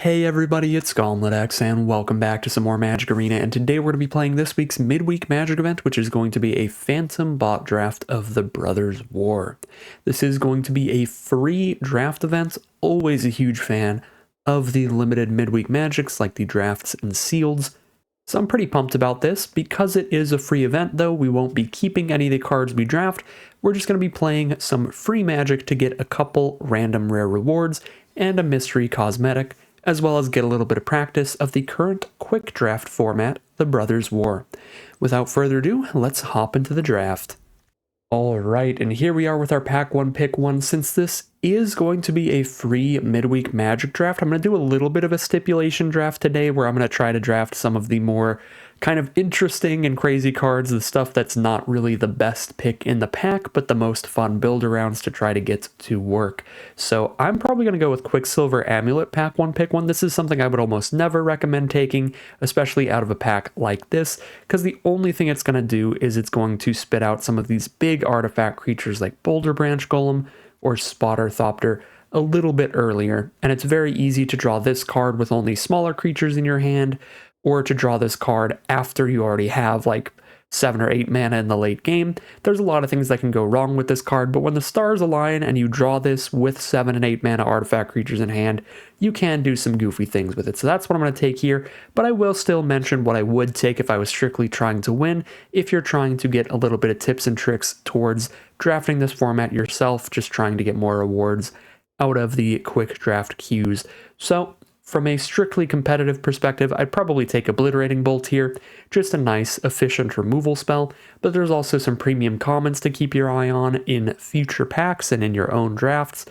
Hey everybody, it's GauntletX, and welcome back to some more Magic Arena, and today we're going to be playing this week's Midweek Magic Event, which is going to be a Phantom bot draft of the Brothers War. This is going to be a free draft event, always a huge fan of the limited Midweek Magics like the drafts and sealeds, so I'm pretty pumped about this. Because it is a free event though, we won't be keeping any of the cards we draft, we're just going to be playing some free Magic to get a couple random rare rewards and a mystery cosmetic, as well as get a little bit of practice of the current quick draft format, the Brothers War. Without further ado, let's hop into the draft. Alright, and here we are with our Pack 1 Pick 1. Since this is going to be a free midweek Magic draft, I'm going to do a little bit of a stipulation draft today where I'm going to try to draft some of the more kind of interesting and crazy cards, the stuff that's not really the best pick in the pack, but the most fun build-arounds to try to get to work. So I'm probably going to go with Quicksilver Amulet Pack 1 Pick 1. This is something I would almost never recommend taking, especially out of a pack like this, because the only thing it's going to do is it's going to spit out some of these big artifact creatures like Boulder Branch Golem or Spotter Thopter a little bit earlier, and it's very easy to draw this card with only smaller creatures in your hand, or to draw this card after you already have like 7 or 8 mana in the late game. There's a lot of things that can go wrong with this card, but when the stars align and you draw this with 7 and 8 mana artifact creatures in hand, you can do some goofy things with it. So that's what I'm going to take here, but I will still mention what I would take if I was strictly trying to win, if you're trying to get a little bit of tips and tricks towards drafting this format yourself, just trying to get more rewards out of the quick draft queues. So from a strictly competitive perspective, I'd probably take Obliterating Bolt here, just a nice, efficient removal spell, but there's also some premium commons to keep your eye on in future packs and in your own drafts.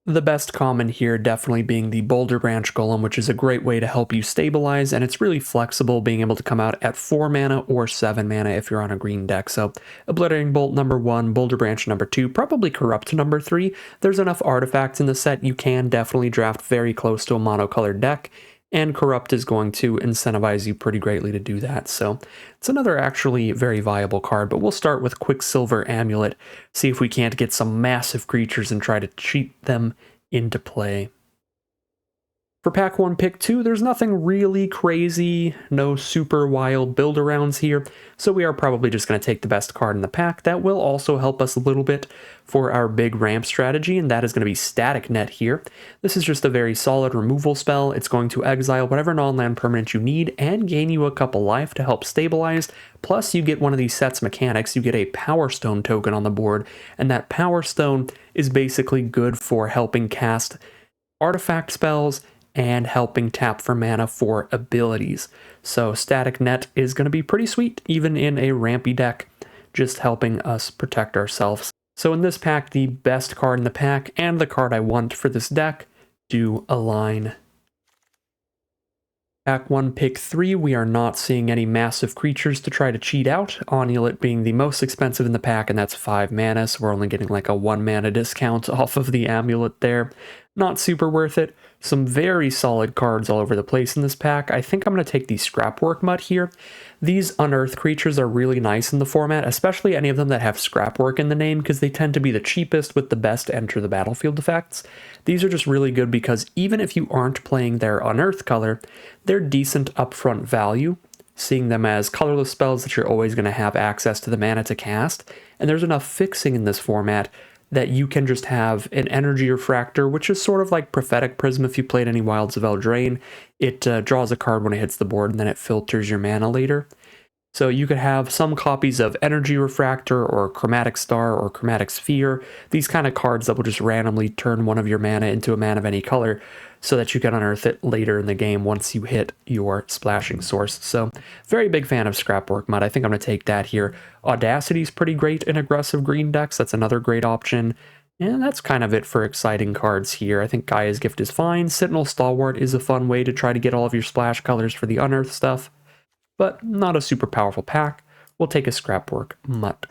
The best common here definitely being the Boulder Branch Golem, which is a great way to help you stabilize, and it's really flexible, being able to come out at 4 mana or 7 mana if you're on a green deck. So Obliterating Bolt number 1, Boulder Branch number 2, probably Corrupt number 3. There's enough artifacts in the set, you can definitely draft very close to a monocolored deck, and Corrupt is going to incentivize you pretty greatly to do that. So it's another actually very viable card, but we'll start with Quicksilver Amulet, see if we can't get some massive creatures and try to cheat them into play. For Pack 1 Pick 2, there's nothing really crazy, no super wild build-arounds here, so we are probably just going to take the best card in the pack. That will also help us a little bit for our big ramp strategy, and that is going to be Static Net here. This is just a very solid removal spell. It's going to exile whatever non-land permanent you need and gain you a couple life to help stabilize, plus you get one of these set's mechanics. You get a Powerstone token on the board, and that Powerstone is basically good for helping cast artifact spells and helping tap for mana for abilities. So Static Net is going to be pretty sweet, even in a rampy deck, just helping us protect ourselves. So in this pack, the best card in the pack, and the card I want for this deck, do align. Pack 1 Pick 3, we are not seeing any massive creatures to try to cheat out, Amulet being the most expensive in the pack, and that's 5 mana, so we're only getting like a 1 mana discount off of the Amulet there. Not super worth it. Some very solid cards all over the place in this pack. I think I'm going to take the Scrapwork Mutt here. These Unearth creatures are really nice in the format, especially any of them that have Scrapwork in the name, because they tend to be the cheapest with the best enter the battlefield effects. These are just really good because even if you aren't playing their Unearth color, they're decent upfront value, seeing them as colorless spells that you're always going to have access to the mana to cast, and there's enough fixing in this format that you can just have an Energy Refractor, which is sort of like Prophetic Prism if you played any Wilds of Eldraine. It draws a card when it hits the board, and then it filters your mana later. So you could have some copies of Energy Refractor or Chromatic Star or Chromatic Sphere, these kind of cards that will just randomly turn one of your mana into a mana of any color, so that you can unearth it later in the game once you hit your splashing source. So very big fan of Scrapwork Mud. I think I'm going to take that here. Audacity's pretty great in aggressive green decks. That's another great option. And that's kind of it for exciting cards here. I think Gaia's Gift is fine. Sentinel Stalwart is a fun way to try to get all of your splash colors for the unearth stuff, but not a super powerful pack. We'll take a Scrapwork Mutt.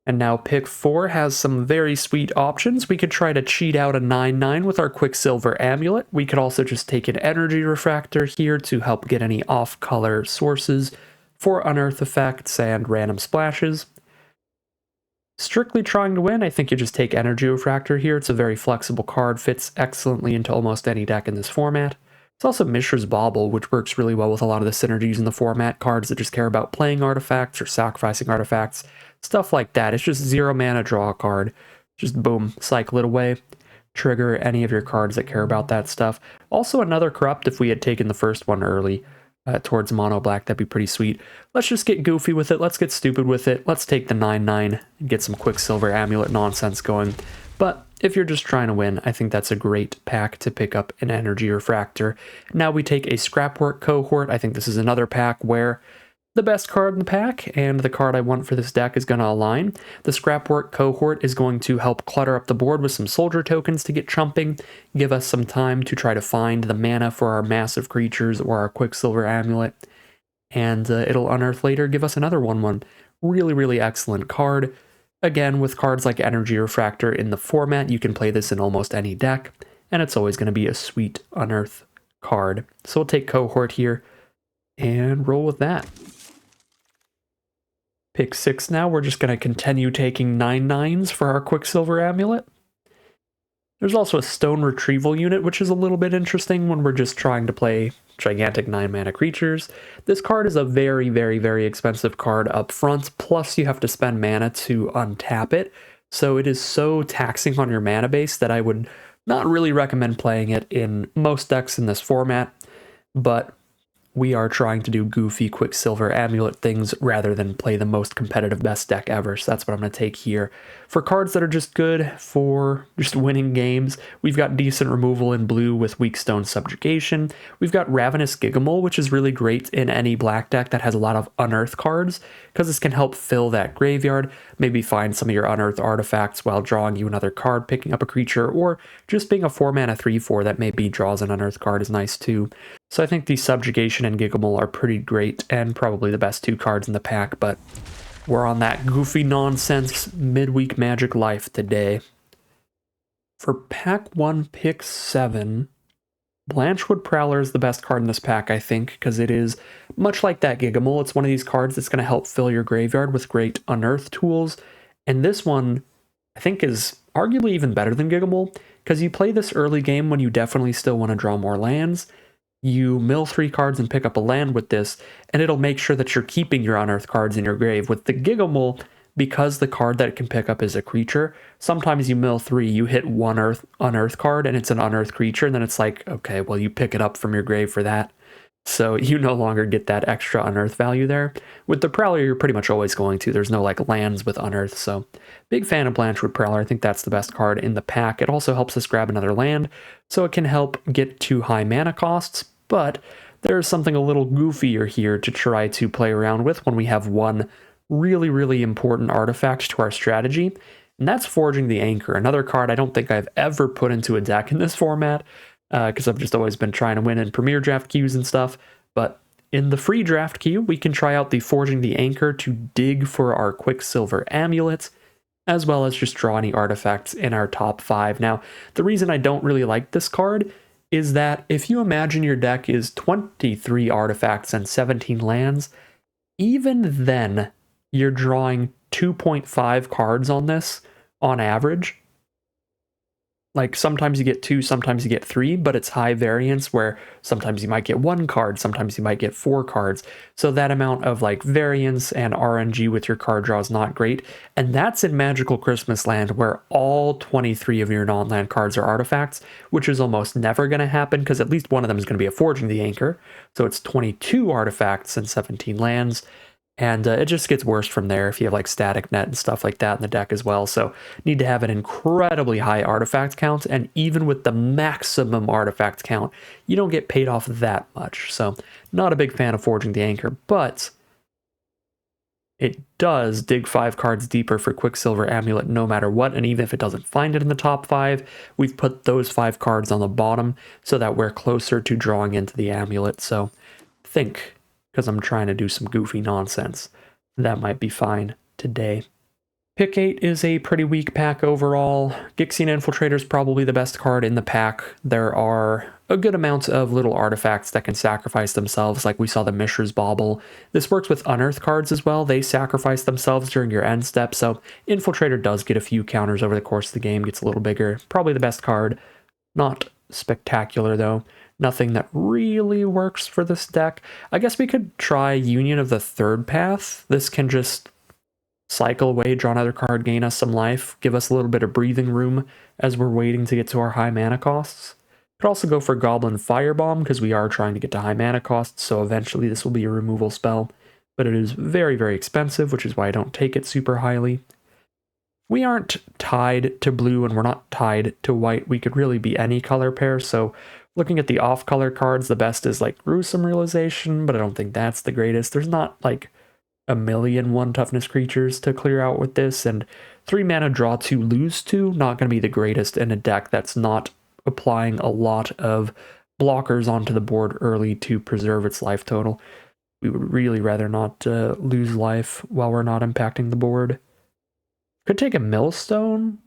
And now pick 4 has some very sweet options. We could try to cheat out a 9/9 with our Quicksilver Amulet. We could also just take an Energy Refractor here to help get any off-color sources for unearth effects and random splashes. Strictly trying to win, I think you just take Energy Refractor here. It's a very flexible card, fits excellently into almost any deck in this format. It's also Mishra's Bauble, which works really well with a lot of the synergies in the format, cards that just care about playing artifacts or sacrificing artifacts, stuff like that. It's just 0 mana, draw a card. Just boom, cycle it away. Trigger any of your cards that care about that stuff. Also another Corrupt if we had taken the first one early. Towards mono black, that'd be pretty sweet. Let's just get goofy with it. Let's get stupid with it. Let's take the 9/9 and get some Quicksilver Amulet nonsense going. But if you're just trying to win, I think that's a great pack to pick up an Energy Refractor. Now we take a Scrapwork Cohort. I think this is another pack where the best card in the pack and the card I want for this deck is going to align. The Scrapwork Cohort is going to help clutter up the board with some soldier tokens to get chumping, give us some time to try to find the mana for our massive creatures or our Quicksilver Amulet, and it'll unearth later, give us another 1/1. Really, really excellent card. Again, with cards like Energy Refractor in the format, you can play this in almost any deck, and it's always going to be a sweet unearth card. So we'll take Cohort here and roll with that. Pick 6 now, we're just going to continue taking 9/9s for our Quicksilver Amulet. There's also a Stone Retrieval unit, which is a little bit interesting when we're just trying to play gigantic 9-mana creatures. This card is a very, very, very expensive card up front, plus you have to spend mana to untap it, so it is so taxing on your mana base that I would not really recommend playing it in most decks in this format, but we are trying to do goofy Quicksilver Amulet things rather than play the most competitive best deck ever, so that's what I'm going to take here. For cards that are just good for just winning games, we've got decent removal in blue with Weak Stone Subjugation. We've got Ravenous Gigamole, which is really great in any black deck that has a lot of unearth cards, because this can help fill that graveyard, maybe find some of your unearthed artifacts while drawing you another card, picking up a creature, or just being a 4-mana 3/4 that maybe draws an unearthed card is nice too. So I think the Subjugation and Gigamole are pretty great and probably the best 2 cards in the pack, but we're on that goofy nonsense midweek Magic life today. For pack 1, pick 7, Blanchwood Prowler is the best card in this pack, I think, because it is much like that Gigamole. It's one of these cards that's going to help fill your graveyard with great unearth tools, and this one I think is arguably even better than Gigamole, because you play this early game when you definitely still want to draw more lands. You mill 3 cards and pick up a land with this, and it'll make sure that you're keeping your unearthed cards in your grave. With the Gigamole, because the card that it can pick up is a creature, sometimes you mill 3, you hit 1 unearthed card, and it's an unearthed creature, and then it's like, okay, well, you pick it up from your grave for that. So you no longer get that extra unearthed value there. With the Prowler, you're pretty much always going to. There's no like lands with unearthed, so big fan of Blanchwood Prowler. I think that's the best card in the pack. It also helps us grab another land, so it can help get to high mana costs, but there's something a little goofier here to try to play around with when we have one really, really important artifact to our strategy, and that's Forging the Anchor, another card I don't think I've ever put into a deck in this format, because I've just always been trying to win in Premier draft queues and stuff, but in the free draft queue, we can try out the Forging the Anchor to dig for our Quicksilver Amulet, as well as just draw any artifacts in our top 5. Now, the reason I don't really like this card is that if you imagine your deck is 23 artifacts and 17 lands, even then you're drawing 2.5 cards on this on average. Like sometimes you get 2, sometimes you get 3, but it's high variance where sometimes you might get 1 card, sometimes you might get 4 cards. So that amount of like variance and RNG with your card draw is not great. And that's in Magical Christmas Land where all 23 of your non-land cards are artifacts, which is almost never going to happen because at least one of them is going to be a Forging the Anchor. So it's 22 artifacts and 17 lands. And it just gets worse from there if you have like Static Net and stuff like that in the deck as well. So need to have an incredibly high artifact count, and even with the maximum artifact count, you don't get paid off that much. So not a big fan of Forging the Anchor, but it does dig 5 cards deeper for Quicksilver Amulet no matter what, and even if it doesn't find it in the top 5, we've put those 5 cards on the bottom so that we're closer to drawing into the Amulet. So think, because I'm trying to do some goofy nonsense, that might be fine today. Pick 8 is a pretty weak pack overall. Gixian Infiltrator is probably the best card in the pack. There are a good amount of little artifacts that can sacrifice themselves, like we saw the Mishra's Bauble. This works with Unearth cards as well. They sacrifice themselves during your end step, so Infiltrator does get a few counters over the course of the game, gets a little bigger. Probably the best card. Not spectacular, though. Nothing that really works for this deck. I guess we could try Union of the Third Path. This can just cycle away, draw another card, gain us some life, give us a little bit of breathing room as we're waiting to get to our high mana costs. Could also go for Goblin Firebomb because we are trying to get to high mana costs, so eventually this will be a removal spell, but it is very, very expensive, which is why I don't take it super highly. We aren't tied to blue and we're not tied to white. We could really be any color pair, so looking at the off-color cards, the best is like Gruesome Realization, but I don't think that's the greatest. There's not like a million 1 toughness creatures to clear out with this, and 3 mana draw 2 lose 2, not going to be the greatest in a deck that's not applying a lot of blockers onto the board early to preserve its life total. We would really rather not lose life while we're not impacting the board. Could take a Millstone.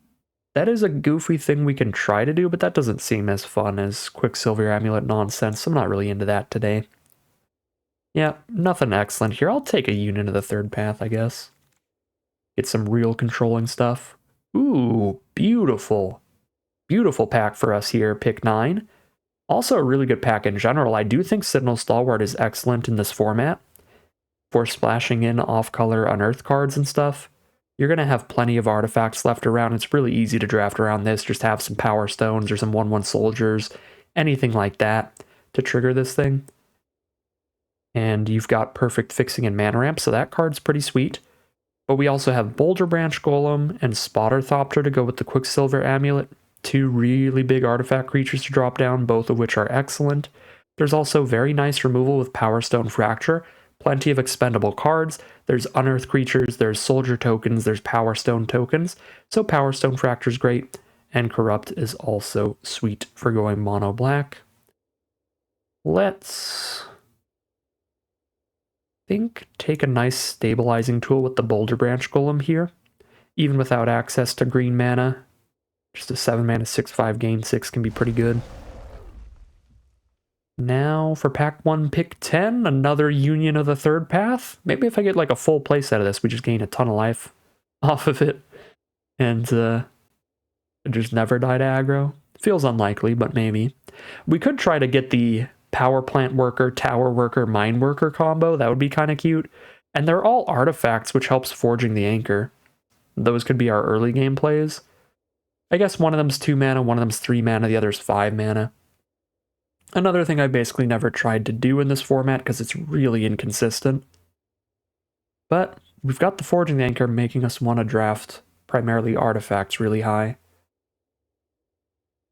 That is a goofy thing we can try to do, but that doesn't seem as fun as Quicksilver Amulet nonsense. I'm not really into that today. Yeah, nothing excellent here. I'll take a Union of the Third Path, I guess. Get some real controlling stuff. Ooh, beautiful. Beautiful pack for us here, pick 9. Also a really good pack in general. I do think Sentinel Stalwart is excellent in this format. For splashing in off-color Unearth cards and stuff. You're going to have plenty of artifacts left around. It's really easy to draft around this. Just have some Power Stones or some 1/1 soldiers. Anything like that to trigger this thing. And you've got perfect fixing and mana ramp, so that card's pretty sweet. But we also have Boulder Branch Golem and Spotter Thopter to go with the Quicksilver Amulet. 2 really big artifact creatures to drop down, both of which are excellent. There's also very nice removal with Powerstone Fracture. Plenty of expendable cards. There's Unearth creatures, there's Soldier tokens, there's Powerstone tokens. So Powerstone Fracture is great. And Corrupt is also sweet for going mono black. Let's take a nice stabilizing tool with the Boulder Branch Golem here. Even without access to green mana, just a 7 mana 6/5 gain 6 can be pretty good. Now for pack 1, pick 10, another Union of the Third Path. Maybe if I get like a full place out of this, we just gain a ton of life off of it. And just never die to aggro. Feels unlikely, but maybe. We could try to get the Power Plant Worker, Tower Worker, Mine Worker combo. That would be kind of cute. And they're all artifacts, which helps forging the Anchor. Those could be our early game plays. I guess one of them's 2 mana, one of them's 3 mana, the other's 5 mana. Another thing I basically never tried to do in this format because it's really inconsistent. But we've got the Forging the Anchor making us want to draft primarily artifacts really high.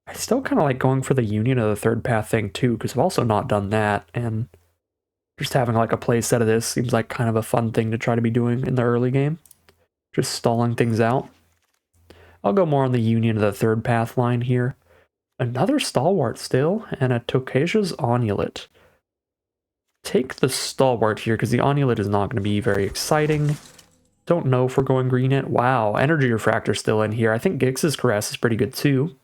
I still kind of like going for the Union of the Third Path thing too, because I've also not done that, and just having like a play set of this seems like kind of a fun thing to try to be doing in the early game. Just stalling things out. I'll go more on the Union of the Third Path line here. Another Stalwart still, and a Tokasia's Onulet. Take the Stalwart here, because the Onulet is not going to be very exciting. Don't know if we're going green yet. Wow, Energy Refractor still in here. I think Gix's Caress is pretty good too.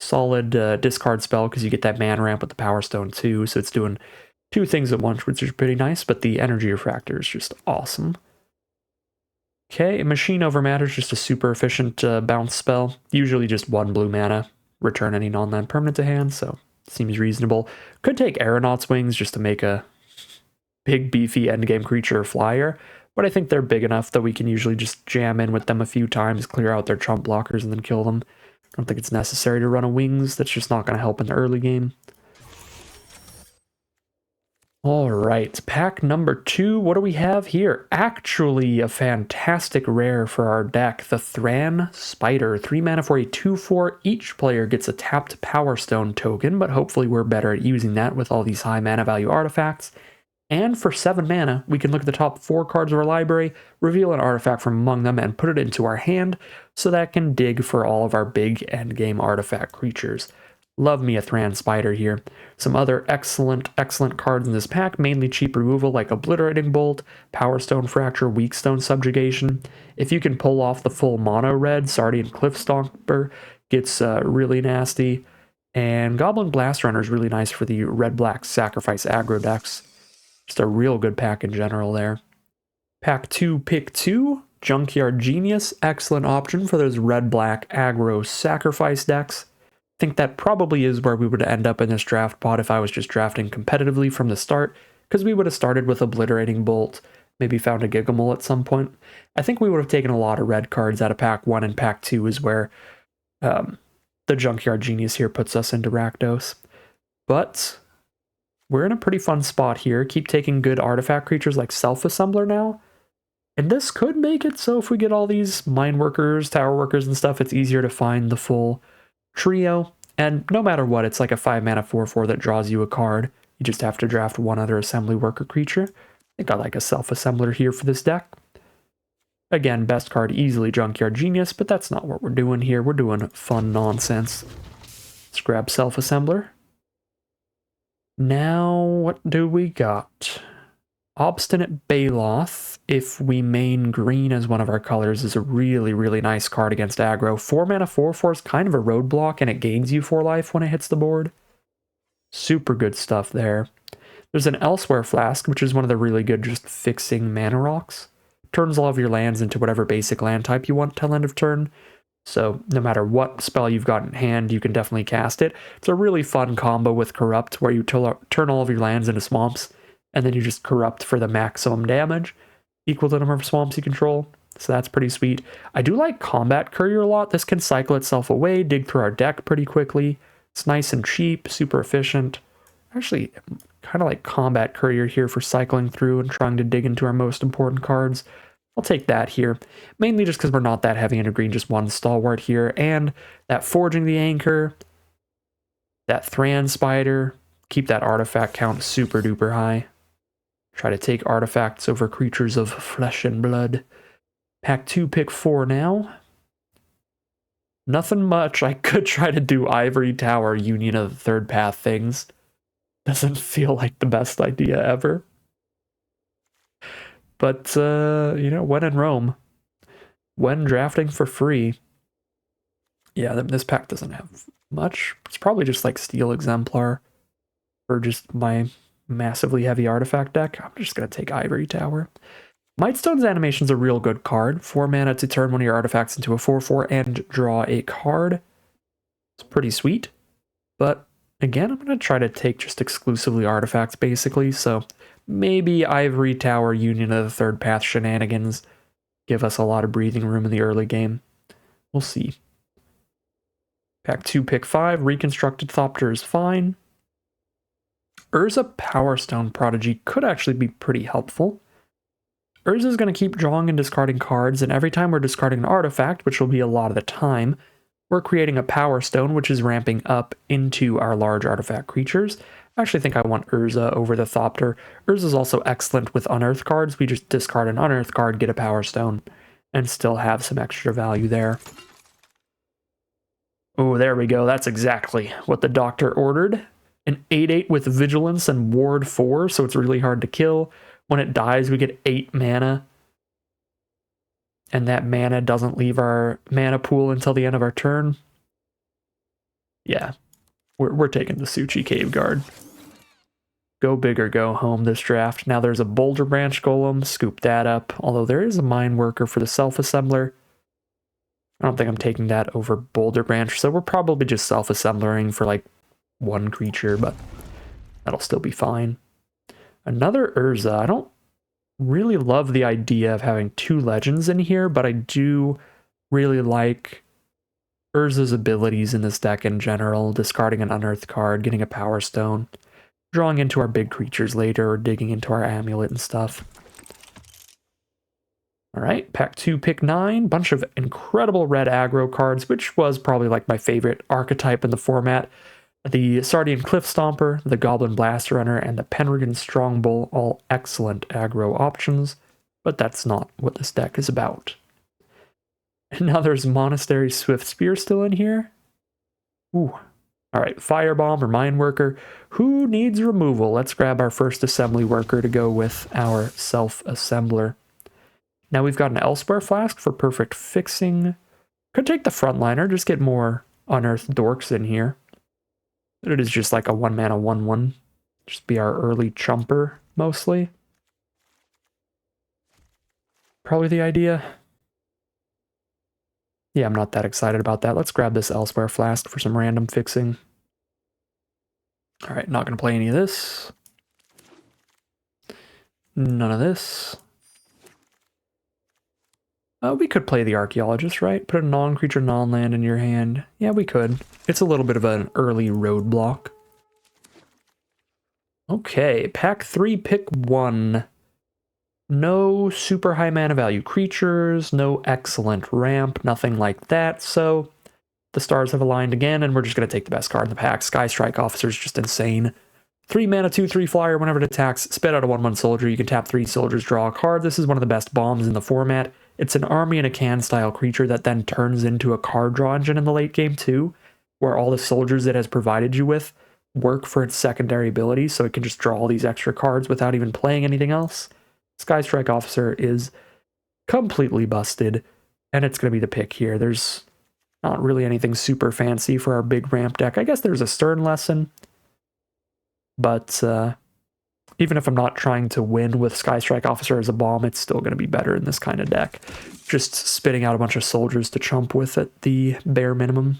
Solid discard spell, because you get that mana ramp with the Power Stone too, so it's doing 2 things at once, which is pretty nice, but the Energy Refractor is just awesome. Okay, Machine Over Matter is just a super efficient bounce spell. Usually just 1 blue mana. Return any non-land permanent to hand, so seems reasonable. Could take Aeronaut's Wings just to make a big, beefy endgame creature flyer, but I think they're big enough that we can usually just jam in with them a few times, clear out their trump blockers, and then kill them. I don't think it's necessary to run a Wings. That's just not going to help in the early game. All right, pack number 2. What do we have here? Actually, a fantastic rare for our deck. The Thran Spider. 3 mana for a 2/4. Each player gets a tapped Power Stone token, but hopefully we're better at using that with all these high mana value artifacts. And for 7 mana, we can look at the top 4 cards of our library, reveal an artifact from among them, and put it into our hand so that can dig for all of our big endgame artifact creatures. Love me a Thran Spider here. Some other excellent cards in this pack, mainly cheap removal like Obliterating Bolt, Powerstone Fracture, Weakstone Subjugation. If you can pull off the full mono red, Sardian Cliff Stomper gets really nasty. And Goblin Blast Runner is really nice for the red-black sacrifice aggro decks. Just a real good pack in general there. Pack 2, pick 2. Junkyard Genius, excellent option for those red-black aggro sacrifice decks. I think that probably is where we would end up in this draft pod if I was just drafting competitively from the start, because we would have started with Obliterating Bolt, maybe found a Gigamole at some point. I think we would have taken a lot of red cards out of pack 1, and pack 2 is where the Junkyard Genius here puts us into Rakdos. But we're in a pretty fun spot here. Keep taking good artifact creatures like Self-Assembler now. And this could make it so if we get all these Mine Workers, Tower Workers and stuff, it's easier to find the full trio. And no matter what, it's like a 5-mana 4/4 that draws you a card. You just have to draft one other Assembly Worker creature. I think I like a Self-Assembler here for this deck. Again, best card easily Junkyard Genius, but that's not what we're doing here. We're doing fun nonsense. Let's grab Self-Assembler. Now, what do we got? Obstinate Baloth, if we main green as one of our colors, is a really nice card against aggro. 4-mana 4/4 is kind of a roadblock, and it gains you 4 life when it hits the board. Super good stuff there. There's an Elsewhere Flask, which is one of the really good just fixing mana rocks. Turns all of your lands into whatever basic land type you want till end of turn. So no matter what spell you've got in hand, you can definitely cast it. It's a really fun combo with Corrupt, where you turn all of your lands into swamps, and then you just Corrupt for the maximum damage, equal to the number of swamps you control. So that's pretty sweet. I do like Combat Courier a lot. This can cycle itself away, dig through our deck pretty quickly. It's nice and cheap, super efficient. Actually, kind of like Combat Courier here for cycling through and trying to dig into our most important cards. I'll take that here, mainly just because we're not that heavy into green, just one Stalwart here, and that Forging the Anchor, that Thran Spider, keep that artifact count super duper high. Try to take artifacts over creatures of flesh and blood. Pack 2, pick 4 now. Nothing much. I could try to do Ivory Tower, Union of the Third Path things. Doesn't feel like the best idea ever. But, when in Rome, when drafting for free, yeah, this pack doesn't have much. It's probably just like Steel Exemplar for just my massively heavy artifact deck. I'm just going to take Ivory Tower. Mightstone's Animation's a real good card. 4 mana to turn one of your artifacts into a 4/4 and draw a card. It's pretty sweet. But, again, I'm going to try to take just exclusively artifacts, basically, so maybe Ivory Tower, Union of the Third Path shenanigans give us a lot of breathing room in the early game. We'll see. Pack 2, pick 5. Reconstructed Thopter is fine. Urza Powerstone Prodigy could actually be pretty helpful. Urza is going to keep drawing and discarding cards, and every time we're discarding an artifact, which will be a lot of the time, we're creating a Powerstone, which is ramping up into our large artifact creatures. I actually think I want Urza over the Thopter. Urza is also excellent with Unearth cards. We just discard an Unearth card, get a Powerstone, and still have some extra value there. Oh, there we go. That's exactly what the doctor ordered. An 8/8 with Vigilance and Ward 4, so it's really hard to kill. When it dies, we get 8 mana. And that mana doesn't leave our mana pool until the end of our turn. Yeah, we're taking the Suchi Cave Guard. Go big or go home this draft. Now there's a Boulder Branch Golem, scoop that up. Although there is a Mine Worker for the Self-Assembler. I don't think I'm taking that over Boulder Branch, so we're probably just Self-Assemblering for like one creature, but that'll still be fine. Another Urza. I don't really love the idea of having 2 legends in here, but I do really like Urza's abilities in this deck in general, discarding an Unearth card, getting a Powerstone, drawing into our big creatures later, or digging into our amulet and stuff. Alright, pack 2, pick 9. Bunch of incredible red aggro cards, which was probably like my favorite archetype in the format. The Sardian Cliff Stomper, the Goblin Blast Runner, and the Penregan Strongbull, all excellent aggro options, but that's not what this deck is about. And now there's Monastery Swift Spear still in here. Ooh, All right, Firebomb or Mine Worker. Who needs removal? Let's grab our first assembly worker to go with our self-assembler. Now we've got an Elsewhere Flask for perfect fixing. Could take the frontliner, just get more Unearthed Dorks in here. But it is just like a 1-mana 1/1. Just be our early chumper, mostly. Probably the idea. Yeah, I'm not that excited about that. Let's grab this Elsewhere Flask for some random fixing. All right, not going to play any of this. None of this. We could play the Archaeologist, right? Put a non-creature, non-land in your hand. Yeah, we could. It's a little bit of an early roadblock. Okay, pack 3, pick 1. No super high mana value creatures, no excellent ramp, nothing like that. So the stars have aligned again, and we're just going to take the best card in the pack. Sky Strike Officer is just insane. 3 mana, 2/3 flyer. Whenever it attacks, spit out a 1/1 soldier. You can tap 3 soldiers, draw a card. This is one of the best bombs in the format. It's an army and a can style creature that then turns into a card draw engine in the late game too, where all the soldiers it has provided you with work for its secondary ability, so it can just draw all these extra cards without even playing anything else. Sky Strike Officer is completely busted, and it's going to be the pick here. There's not really anything super fancy for our big ramp deck. I guess there's a Stern Lesson, but even if I'm not trying to win with Sky Strike Officer as a bomb, it's still going to be better in this kind of deck. Just spitting out a bunch of soldiers to chump with at the bare minimum.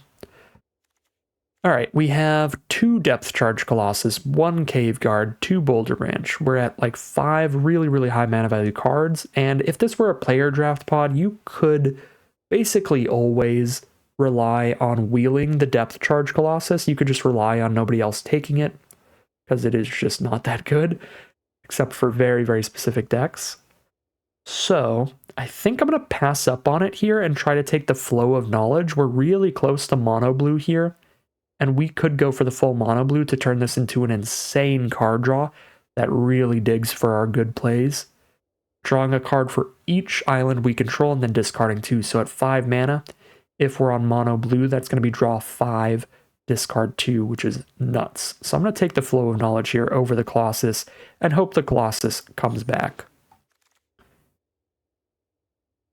All right, we have 2 Depth Charge Colossus, 1 Cave Guard, 2 Boulder Branch. We're at like 5 really, really high mana value cards, and if this were a player draft pod, you could basically always rely on wheeling the Depth Charge Colossus. You could just rely on nobody else taking it, because it is just not that good, except for very, very specific decks. So I think I'm going to pass up on it here and try to take the Flow of Knowledge. We're really close to mono blue here, and we could go for the full mono blue to turn this into an insane card draw that really digs for our good plays. Drawing a card for each island we control and then discarding 2. So at 5 mana, if we're on mono blue, that's going to be draw 5, discard 2, which is nuts. So I'm going to take the Flow of Knowledge here over the Colossus and hope the Colossus comes back.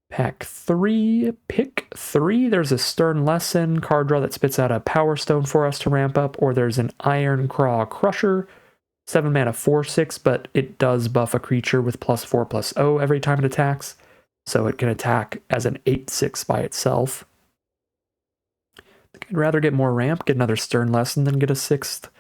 Pack 3, pick 3. There's a Stern Lesson card draw that spits out a Powerstone for us to ramp up, or there's an Ironclaw Crusher, 7 mana 4/6, but it does buff a creature with +4/+0 every time it attacks, so it can attack as an 8/6 by itself. I'd rather get more ramp, get another Stern Lesson, than get a 6th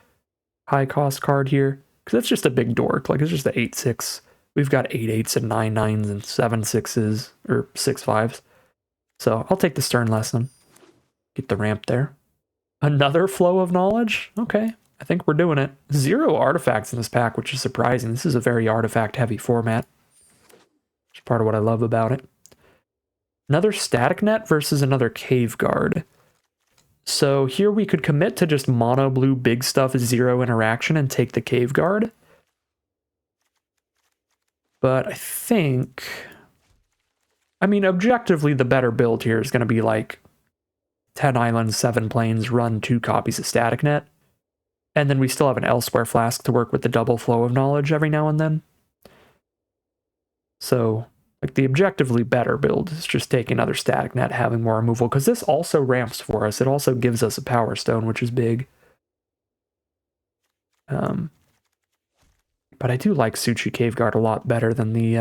high cost card here, because it's just a big dork. Like, it's just the 8/6. We've got 8/8s and 9/9s and 7/6s, or 6/5s. So I'll take the Stern Lesson. Get the ramp there. Another Flow of Knowledge? Okay, I think we're doing it. 0 artifacts in this pack, which is surprising. This is a very artifact-heavy format. Which is part of what I love about it. Another Static Net versus another Cave Guard. So here we could commit to just mono blue big stuff 0 interaction and take the Cave Guard. But I think, I mean, objectively, the better build here is going to be like 10 islands, 7 planes, run 2 copies of Static Net. And then we still have an Elsewhere Flask to work with the double Flow of Knowledge every now and then. So, like, the objectively better build is just taking another Static Net, having more removal, because this also ramps for us. It also gives us a Power Stone, which is big. But I do like Suchi Cave Guard a lot better than the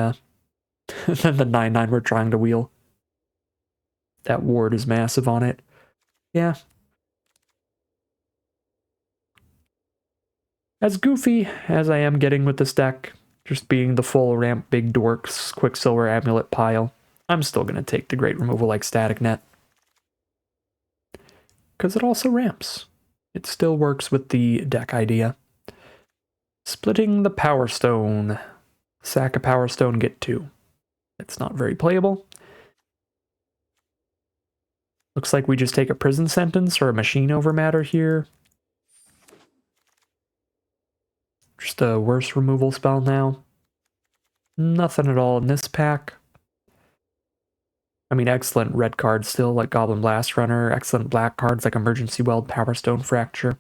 than the 9/9 we're trying to wheel. That ward is massive on it. Yeah. As goofy as I am getting with this deck, just being the full ramp big dorks Quicksilver Amulet pile, I'm still going to take the great removal like Static Net. Because it also ramps. It still works with the deck idea. Splitting the Power Stone. Sack a Power Stone, get 2. It's not very playable. Looks like we just take a Prison Sentence or a Machine Over Matter here. Just a worse removal spell now. Nothing at all in this pack. I mean, excellent red cards still, like Goblin Blast Runner. Excellent black cards like Emergency Weld, Power Stone Fracture.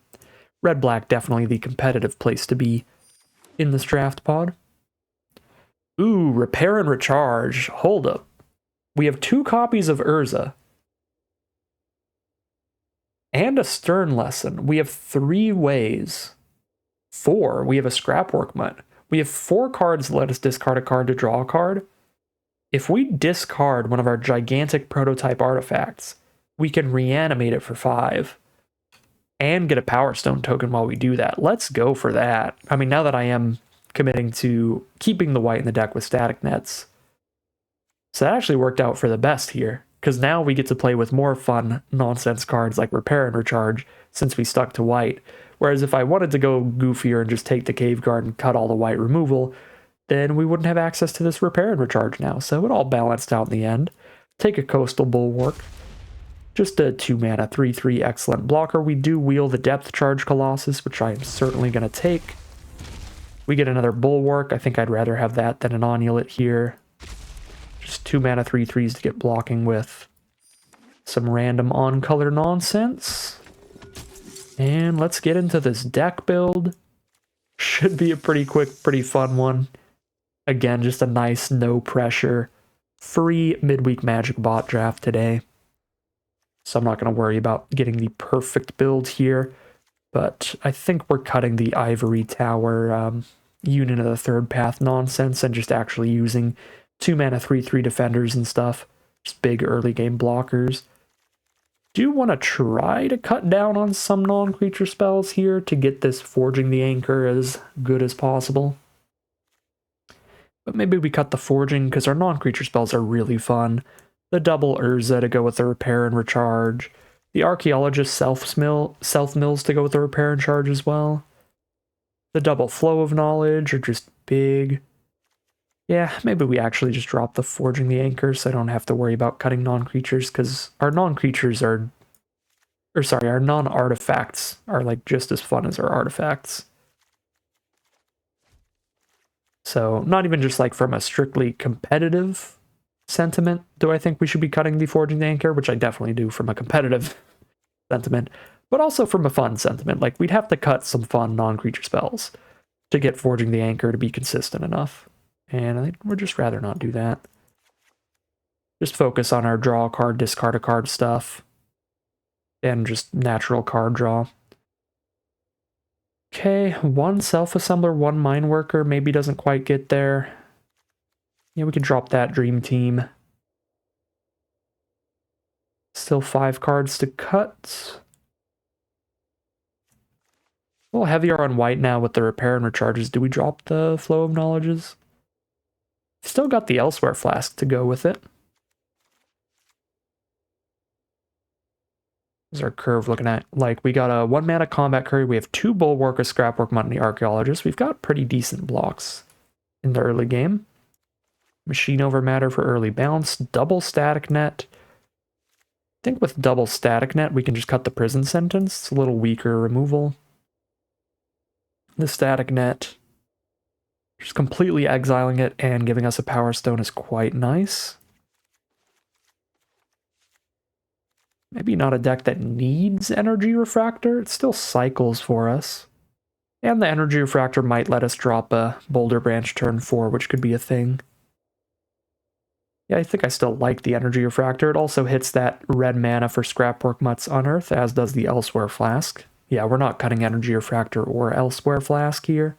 Red-black, definitely the competitive place to be in this draft pod. Ooh, repair and recharge. Hold up. We have 2 copies of Urza. And a stern lesson. We have 3 ways. 4. We have a scrapwork mutt. We have 4 cards that let us discard a card to draw a card. If we discard one of our gigantic prototype artifacts, we can reanimate it for 5 and get a Powerstone token while we do that. Let's go for that. I mean, now that I am committing to keeping the white in the deck with static nets, so that actually worked out for the best here, because now we get to play with more fun nonsense cards like repair and recharge since we stuck to white. Whereas if I wanted to go goofier and just take the cave card and cut all the white removal, then we wouldn't have access to this repair and recharge now. So it all balanced out in the end. Take a Coastal Bulwark. Just a 2-mana 3/3 excellent blocker. We do wheel the Depth Charge Colossus, which I am certainly going to take. We get another Bulwark. I think I'd rather have that than an Onulet here. Just 2-mana 3/3s to get blocking with some random on-color nonsense. And let's get into this deck build. Should be a pretty quick, pretty fun one. Again, just a nice, no pressure, free Midweek Magic bot draft today. So I'm not going to worry about getting the perfect build here. But I think we're cutting the Ivory Tower Union of the Third Path nonsense and just actually using 2-mana 3/3 defenders and stuff. Just big early game blockers. Do want to try to cut down on some non-creature spells here to get this Forging the Anchor as good as possible. But maybe we cut the Forging because our non-creature spells are really fun. The double Urza to go with the repair and recharge. The Archaeologist self-mills to go with the repair and charge as well. The double Flow of Knowledge are just big. Yeah, maybe we actually just drop the Forging the Anchor so I don't have to worry about cutting non-creatures, because our non-creatures are... Or sorry, our non-artifacts are like just as fun as our artifacts. So not even just like from a strictly competitive sentiment do I think we should be cutting the Forging the Anchor, which I definitely do from a competitive sentiment, but also from a fun sentiment. Like, we'd have to cut some fun non-creature spells to get Forging the Anchor to be consistent enough. And I think we'd just rather not do that. Just focus on our draw a card, discard a card stuff. And just natural card draw. Okay, 1 Self-Assembler, 1 Mine Worker. Maybe doesn't quite get there. Yeah, we can drop that Dream Team. Still 5 cards to cut. A little heavier on white now with the repair and recharges. Do we drop the Flow of Knowledges? Still got the Elsewhere Flask to go with it. Is our curve looking at? Like, we got a 1-mana combat curry. We have 2 Bulwark, a Scrapwork Mutt, and the Archaeologist. We've got pretty decent blocks in the early game. Machine Over Matter for early bounce. Double Static Net. I think with double Static Net, we can just cut the Prison Sentence. It's a little weaker removal. The Static Net, just completely exiling it and giving us a Power Stone is quite nice. Maybe not a deck that needs Energy Refractor. It still cycles for us. And the Energy Refractor might let us drop a Boulder Branch turn 4, which could be a thing. Yeah, I think I still like the Energy Refractor. It also hits that red mana for Scrapwork Mutt's Unearth, as does the Elsewhere Flask. Yeah, we're not cutting Energy Refractor or Elsewhere Flask here.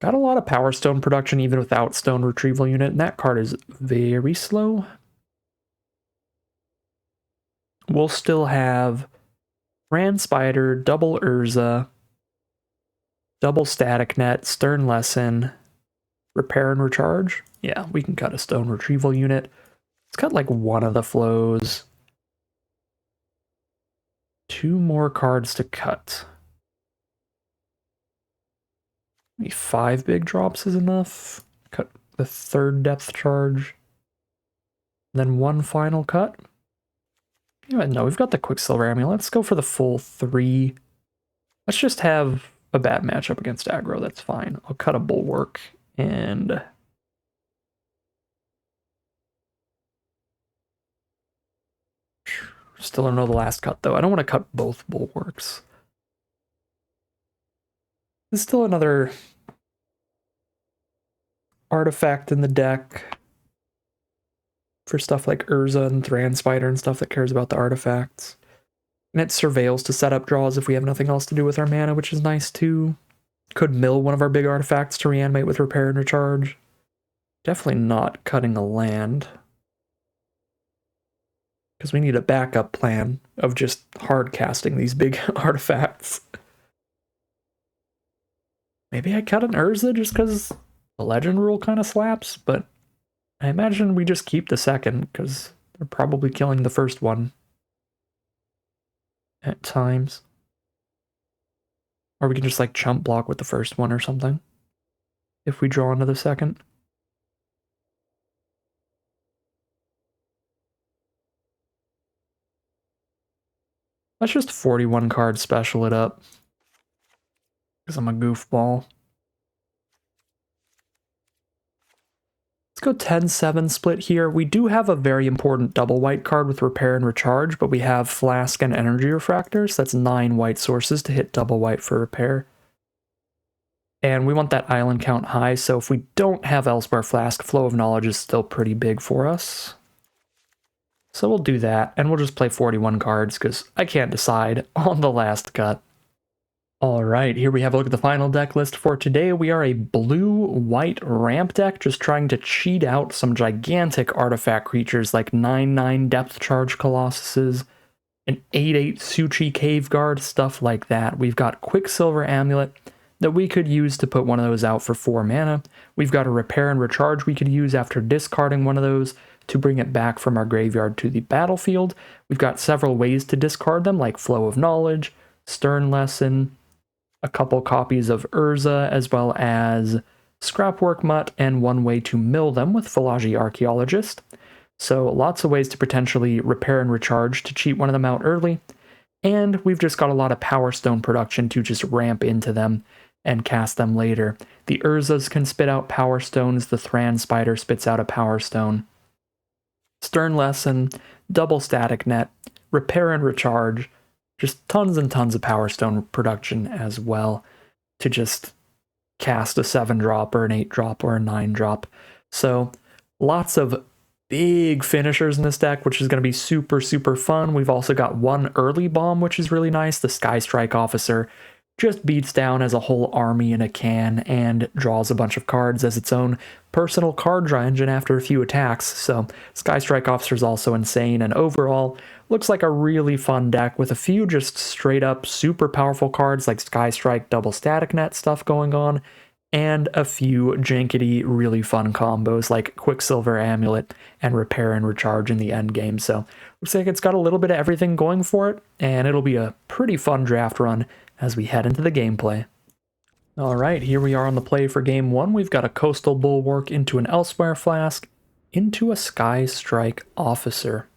Got a lot of Power Stone production even without Stone Retrieval Unit, and that card is very slow. We'll still have Ran Spider, double Urza, double Static Net, Stern Lesson, Repair and Recharge. Yeah, we can cut a Stone Retrieval Unit. Let's cut like 1 of the flows. 2 more cards to cut. Maybe 5 big drops is enough. Cut the 3rd Depth Charge. Then 1 final cut. No, we've got the Quicksilver Amulet. Let's go for the full 3. Let's just have a bad matchup against aggro. That's fine. I'll cut a Bulwark and... Still don't know the last cut, though. I don't want to cut both Bulwarks. There's still another artifact in the deck for stuff like Urza and Thran Spider and stuff that cares about the artifacts. And it surveils to set up draws if we have nothing else to do with our mana, which is nice too. Could mill one of our big artifacts to reanimate with repair and recharge. Definitely not cutting a land, because we need a backup plan of just hard casting these big artifacts. Maybe I cut an Urza just because the legend rule kind of slaps, but I imagine we just keep the second because they're probably killing the first one at times. Or we can just like chump block with the first one or something if we draw into the second. Let's just 41 card special it up, because I'm a goofball. Let's go 10-7 split here. We do have a very important double white card with repair and recharge, but we have Flask and Energy Refractor, so that's 9 white sources to hit double white for repair. And we want that island count high, so if we don't have Elsewhere Flask, Flow of Knowledge is still pretty big for us. So we'll do that, and we'll just play 41 cards, because I can't decide on the last cut. Alright, here we have a look at the final deck list for today. We are a blue-white ramp deck, just trying to cheat out some gigantic artifact creatures like 9/9 Depth Charge Colossuses, an 8/8 Suchi Cave Guard, stuff like that. We've got Quicksilver Amulet that we could use to put one of those out for 4 mana. We've got a Repair and Recharge we could use after discarding one of those to bring it back from our graveyard to the battlefield. We've got several ways to discard them, like Flow of Knowledge, Stern Lesson, a couple copies of Urza, as well as Scrapwork Mutt, and one way to mill them with Philology Archaeologist. So lots of ways to potentially repair and recharge to cheat one of them out early. And we've just got a lot of Powerstone production to just ramp into them and cast them later. The Urzas can spit out Powerstones, the Thran Spider spits out a Powerstone. Stern Lesson, double Static Net, Repair and Recharge, just tons and tons of Powerstone production as well to just cast a 7-drop or an 8-drop or a 9-drop. So lots of big finishers in this deck, which is going to be super, super fun. We've also got one early bomb, which is really nice. The Sky Strike Officer just beats down as a whole army in a can and draws a bunch of cards as its own personal card draw engine after a few attacks. So Sky Strike Officer is also insane, and overall looks like a really fun deck with a few just straight up super powerful cards like Sky Strike, double Static Net stuff going on, and a few jankety, really fun combos like Quicksilver Amulet and Repair and Recharge in the end game. So looks like it's got a little bit of everything going for it, and it'll be a pretty fun draft run as we head into the gameplay. Alright, here we are on the play for game 1. We've got a Coastal Bulwark into an Elsewhere Flask, into a Sky Strike Officer.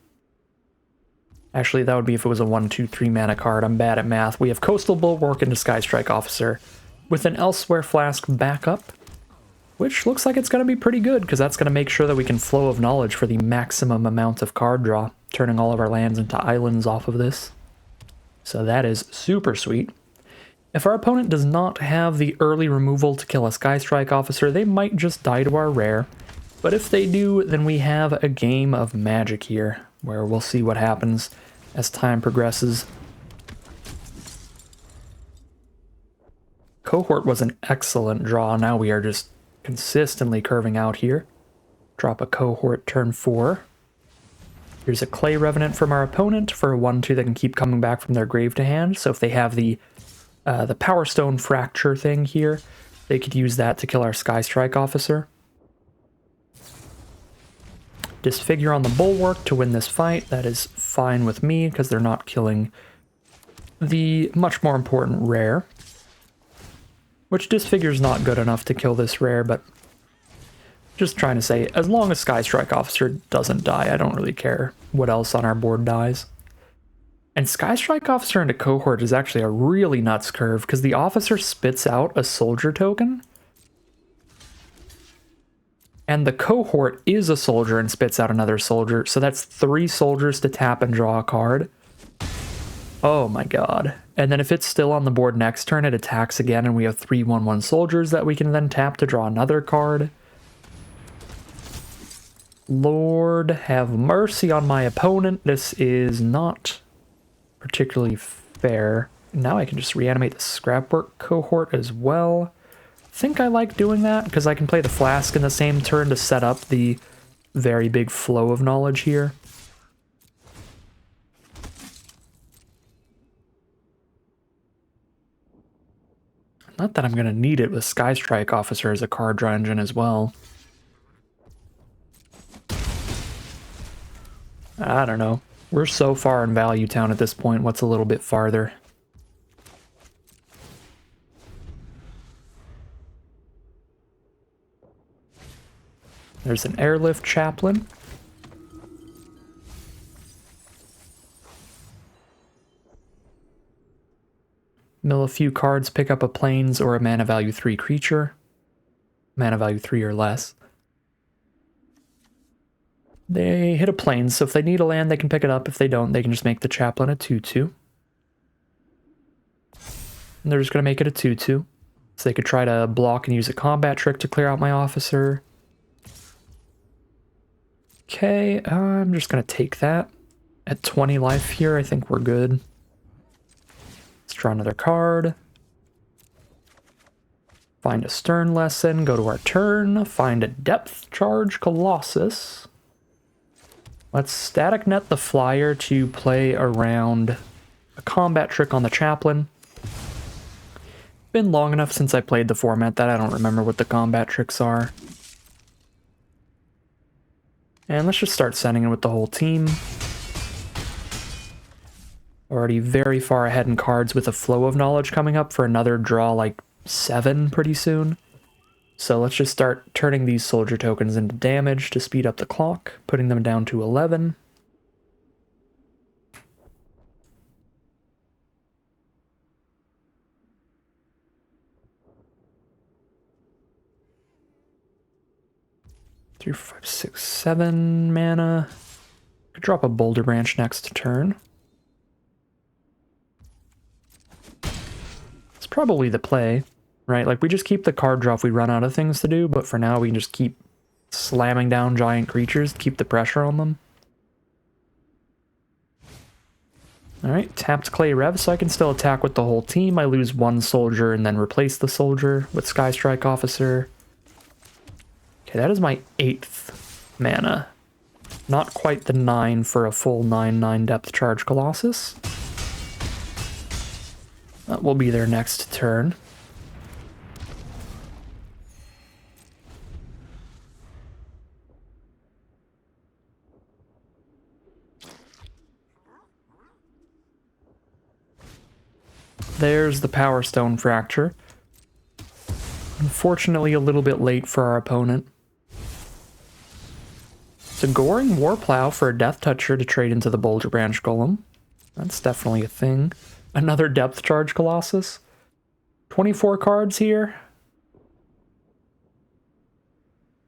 Actually, that would be if it was a 1/2/3 mana card. I'm bad at math. We have Coastal Bulwark into Sky Strike Officer with an Elsewhere Flask backup, which looks like it's going to be pretty good, because that's going to make sure that we can Flow of Knowledge for the maximum amount of card draw, turning all of our lands into islands off of this. So that is super sweet. If our opponent does not have the early removal to kill a Sky Strike Officer, they might just die to our rare. But if they do, then we have a game of Magic here, where we'll see what happens as time progresses. Cohort was an excellent draw. Now we are just consistently curving out here. Drop a Cohort turn 4. Here's a Clay Revenant from our opponent for a 1/2 that can keep coming back from their grave to hand. So if they have the Powerstone Fracture thing here, they could use that to kill our Sky Strike Officer. Disfigure on the Bulwark to win this fight. That is fine with me, because they're not killing the much more important rare. Which Disfigure's not good enough to kill this rare, but just trying to say, as long as Sky Strike Officer doesn't die, I don't really care what else on our board dies. And Sky Strike Officer into Cohort is actually a really nuts curve, because the Officer spits out a Soldier token, and the Cohort is a Soldier and spits out another Soldier, so that's 3 soldiers to tap and draw a card. Oh my god. And then if it's still on the board next turn, it attacks again, and we have 3/1/1 soldiers that we can then tap to draw another card. Lord have mercy on my opponent. This is not particularly fair. Now I can just reanimate the scrapwork cohort as well. I think I like doing that because I can play the flask in the same turn to set up the very big flow of knowledge here. Not that I'm going to need it with Sky Strike Officer as a card draw engine as well. I don't know. We're so far in Value Town at this point. What's a little bit farther? There's an Airlift Chaplain. Mill a few cards, pick up a plains or a mana value 3 creature. Mana value 3 or less. They hit a plains, so if they need a land, they can pick it up. If they don't, they can just make the Chaplain a 2/2. And they're just going to make it a 2/2. So they could try to block and use a combat trick to clear out my officer. Okay, I'm just going to take that. At 20 life here, I think we're good. Let's draw another card. Find a Stern Lesson, go to our turn. Find a Depth Charge Colossus. Let's Static Net the Flyer to play around a combat trick on the Chaplain. Been long enough since I played the format that I don't remember what the combat tricks are. And let's just start sending it with the whole team. Already very far ahead in cards with a Flow of Knowledge coming up for another draw like 7 pretty soon. So let's just start turning these soldier tokens into damage to speed up the clock, putting them down to 11. Three, 5, 6, 7 mana. Could drop a Boulder Branch next turn. It's probably the play. Right, like we just keep the card draw if we run out of things to do, but for now we can just keep slamming down giant creatures to keep the pressure on them. Alright, tapped Clay Rev, so I can still attack with the whole team. I lose 1 soldier and then replace the soldier with Sky Strike Officer. Okay, that is my 8th mana. Not quite the 9 for a full 9/9 Depth Charge Colossus. That will be their next turn. There's the Powerstone Fracture. Unfortunately, a little bit late for our opponent. It's a Goring Warplow for a Death Toucher to trade into the Boulder Branch Golem. That's definitely a thing. Another Depth Charge Colossus. 24 cards here.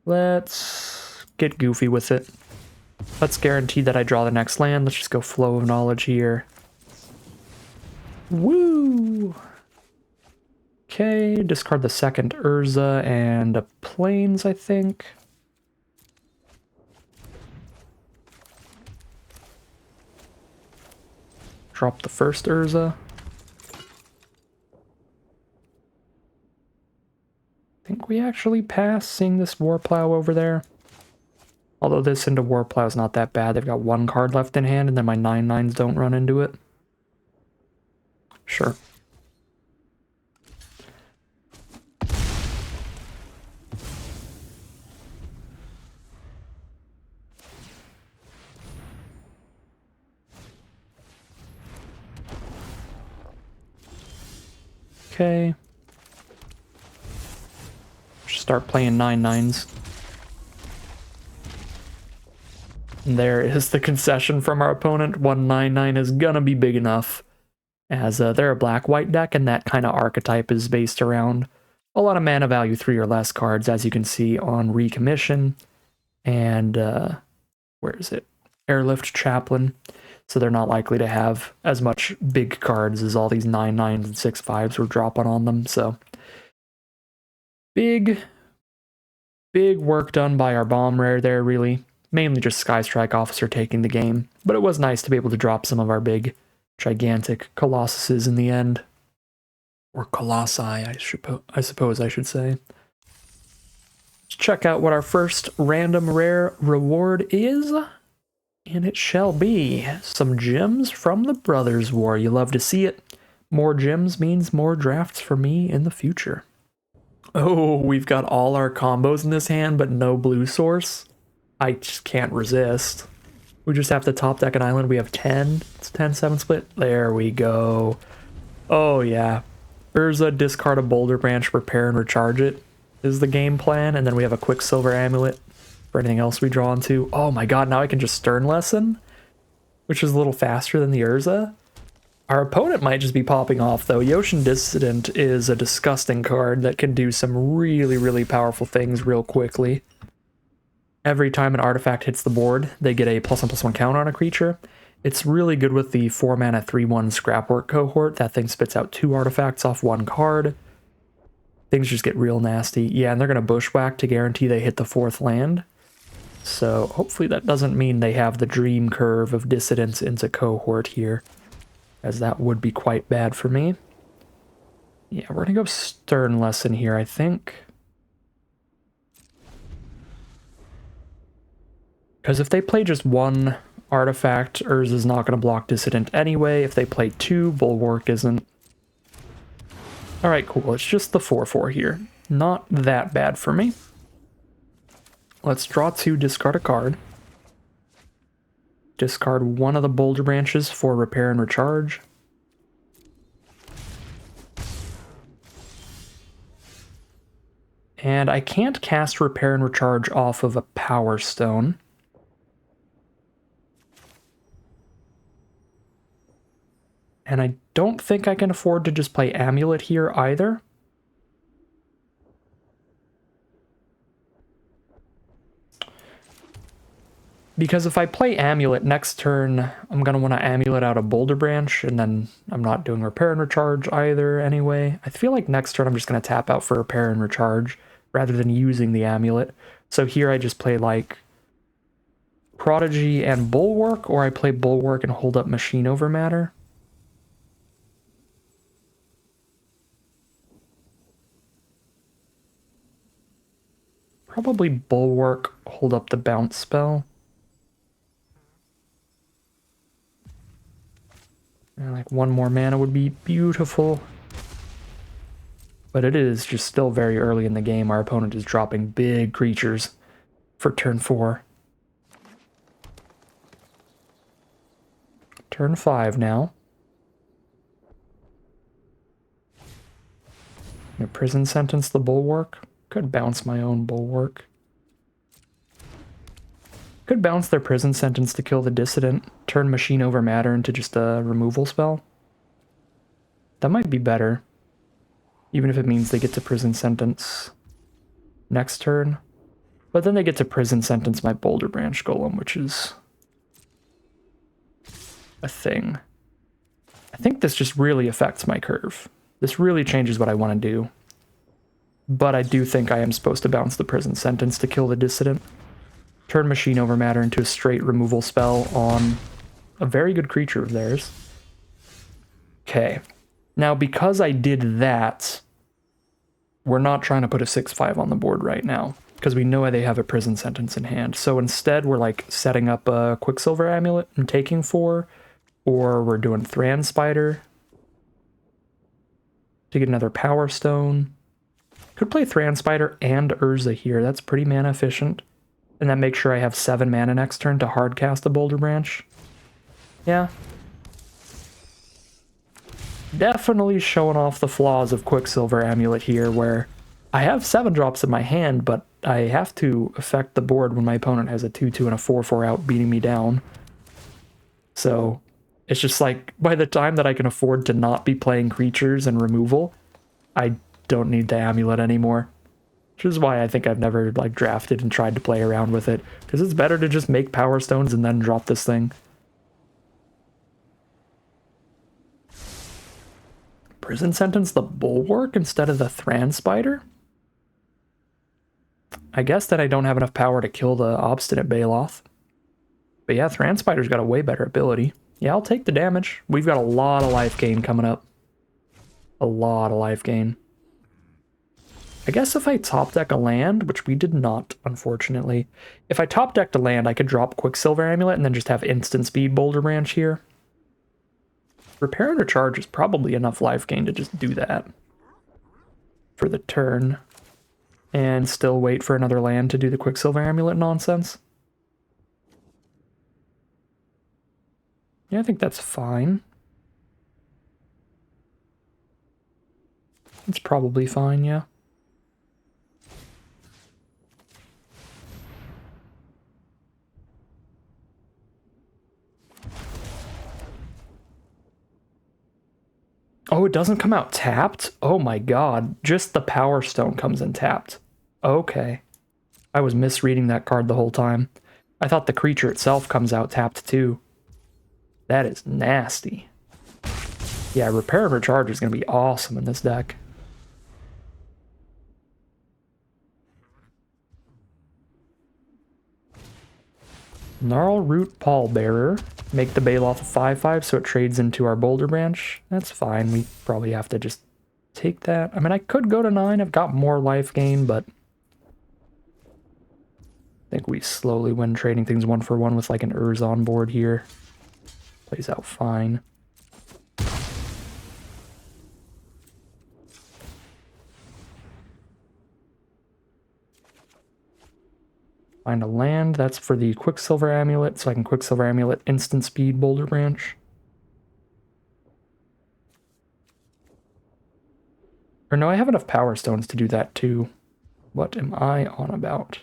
Let's get goofy with it. Let's guarantee that I draw the next land. Let's just go Flow of Knowledge here. Woo! Okay, discard the second Urza and a Plains, I think. Drop the first Urza. I think we actually pass seeing this Warplow over there. Although this into Warplow is not that bad. They've got 1 card left in hand and then my 9/9s don't run into it. Sure. Okay. Start playing 9/9s. And there is the concession from our opponent. 1 9/9 is gonna be big enough. As they're a black-white deck, and that kind of archetype is based around a lot of mana value 3 or less cards, as you can see on Recommission. And, where is it? Airlift Chaplain. so they're not likely to have as much big cards as all these 9/9s and 6/5s we're dropping on them. So big work done by our bomb rare there, really. Mainly just Sky Strike Officer taking the game, but it was nice to be able to drop some of our big, gigantic Colossuses in the end. Or Colossi, I suppose I should say. Let's check out what our first random rare reward is. And it shall be some gems from the Brothers War. You love to see it. More gems means more drafts for me in the future. Oh, we've got all our combos in this hand, but no blue source. I just can't resist. We just have to top deck an island. We have 10. It's 10-7 split. There we go. Oh, yeah. Urza, discard a Boulder Branch, repair and recharge it is the game plan. And then we have a Quicksilver Amulet for anything else we draw into. Oh my god, now I can just Stern Lesson, which is a little faster than the Urza. Our opponent might just be popping off, though. Yoshin Dissident is a disgusting card that can do some really, really powerful things real quickly. Every time an artifact hits the board, they get a +1/+1 counter on a creature. It's really good with the 4-mana 3/1 Scrapwork cohort. That thing spits out 2 artifacts off 1 card. Things just get real nasty. Yeah, and they're going to Bushwhack to guarantee they hit the 4th land. So hopefully that doesn't mean they have the dream curve of Dissidence into cohort here, as that would be quite bad for me. Yeah, we're going to go Stern Lesson here, I think. Because if they play just 1 artifact, Urza's not going to block Dissident anyway. If they play 2, Bulwark isn't. Alright, cool. It's just the 4/4 here. Not that bad for me. Let's draw 2, discard a card. Discard 1 of the Boulder Branches for repair and recharge. And I can't cast repair and recharge off of a Powerstone. And I don't think I can afford to just play Amulet here either. Because if I play Amulet next turn, I'm going to want to Amulet out a Boulder Branch, and then I'm not doing Repair and Recharge either anyway. I feel like next turn I'm just going to tap out for Repair and Recharge rather than using the Amulet. So here I just play like Prodigy and Bulwark, or I play Bulwark and hold up Machine Over Matter. Probably Bulwark, hold up the bounce spell. And like 1 more mana would be beautiful. But it is just still very early in the game. Our opponent is dropping big creatures for turn 4. Turn 5 now. Prison Sentence the Bulwark. Could bounce my own Bulwark. Could bounce their Prison Sentence to kill the Dissident. Turn Machine Over Matter into just a removal spell. That might be better. Even if it means they get to Prison Sentence next turn. But then they get to Prison Sentence my Boulder Branch Golem, which is a thing. I think this just really affects my curve. This really changes what I want to do. But I do think I am supposed to bounce the Prison Sentence to kill the Dissident. Turn Machine Over Matter into a straight removal spell on a very good creature of theirs. Okay. Now, because I did that, we're not trying to put a 6/5 on the board right now, because we know they have a Prison Sentence in hand. So instead, we're like setting up a Quicksilver Amulet and taking 4, or we're doing Thran Spider to get another Power Stone. Could play Thran Spider and Urza here. That's pretty mana efficient. And then make sure I have 7 mana next turn to hard cast a Boulder Branch. Yeah. Definitely showing off the flaws of Quicksilver Amulet here, where I have 7 drops in my hand, but I have to affect the board when my opponent has a 2/2 and a 4/4 out beating me down. So it's just like, by the time that I can afford to not be playing creatures and removal, I don't need the Amulet anymore. Which is why I think I've never like drafted and tried to play around with it, because it's better to just make Power Stones and then drop this thing. Prison Sentence the Bulwark instead of the Thran Spider? I guess that I don't have enough power to kill the Obstinate Baloth. But yeah, Thran Spider's got a way better ability. Yeah, I'll take the damage. We've got a lot of life gain coming up. A lot of life gain. I guess if I top deck a land, which we did not, unfortunately. If I top decked a land, I could drop Quicksilver Amulet and then just have instant speed Boulder Branch here. Repair and Recharge is probably enough life gain to just do that for the turn. And still wait for another land to do the Quicksilver Amulet nonsense. Yeah, I think that's fine. It's probably fine, yeah. Oh, it doesn't come out tapped? Oh my god, just the Powerstone comes in tapped. Okay. I was misreading that card the whole time. I thought the creature itself comes out tapped too. That is nasty. Yeah, Repair and Recharge is going to be awesome in this deck. Gnarl Root Pallbearer. Make the Baloth a 5/5 so it trades into our Boulder Branch. That's fine. We probably have to just take that. I mean, I could go to 9. I've got more life gain, but I think we slowly win trading things 1-for-1 with like an Urza on board here. Plays out fine. Find a land. That's for the Quicksilver Amulet, so I can Quicksilver Amulet instant speed Boulder Branch. Or no, I have enough Power Stones to do that too. What am I on about?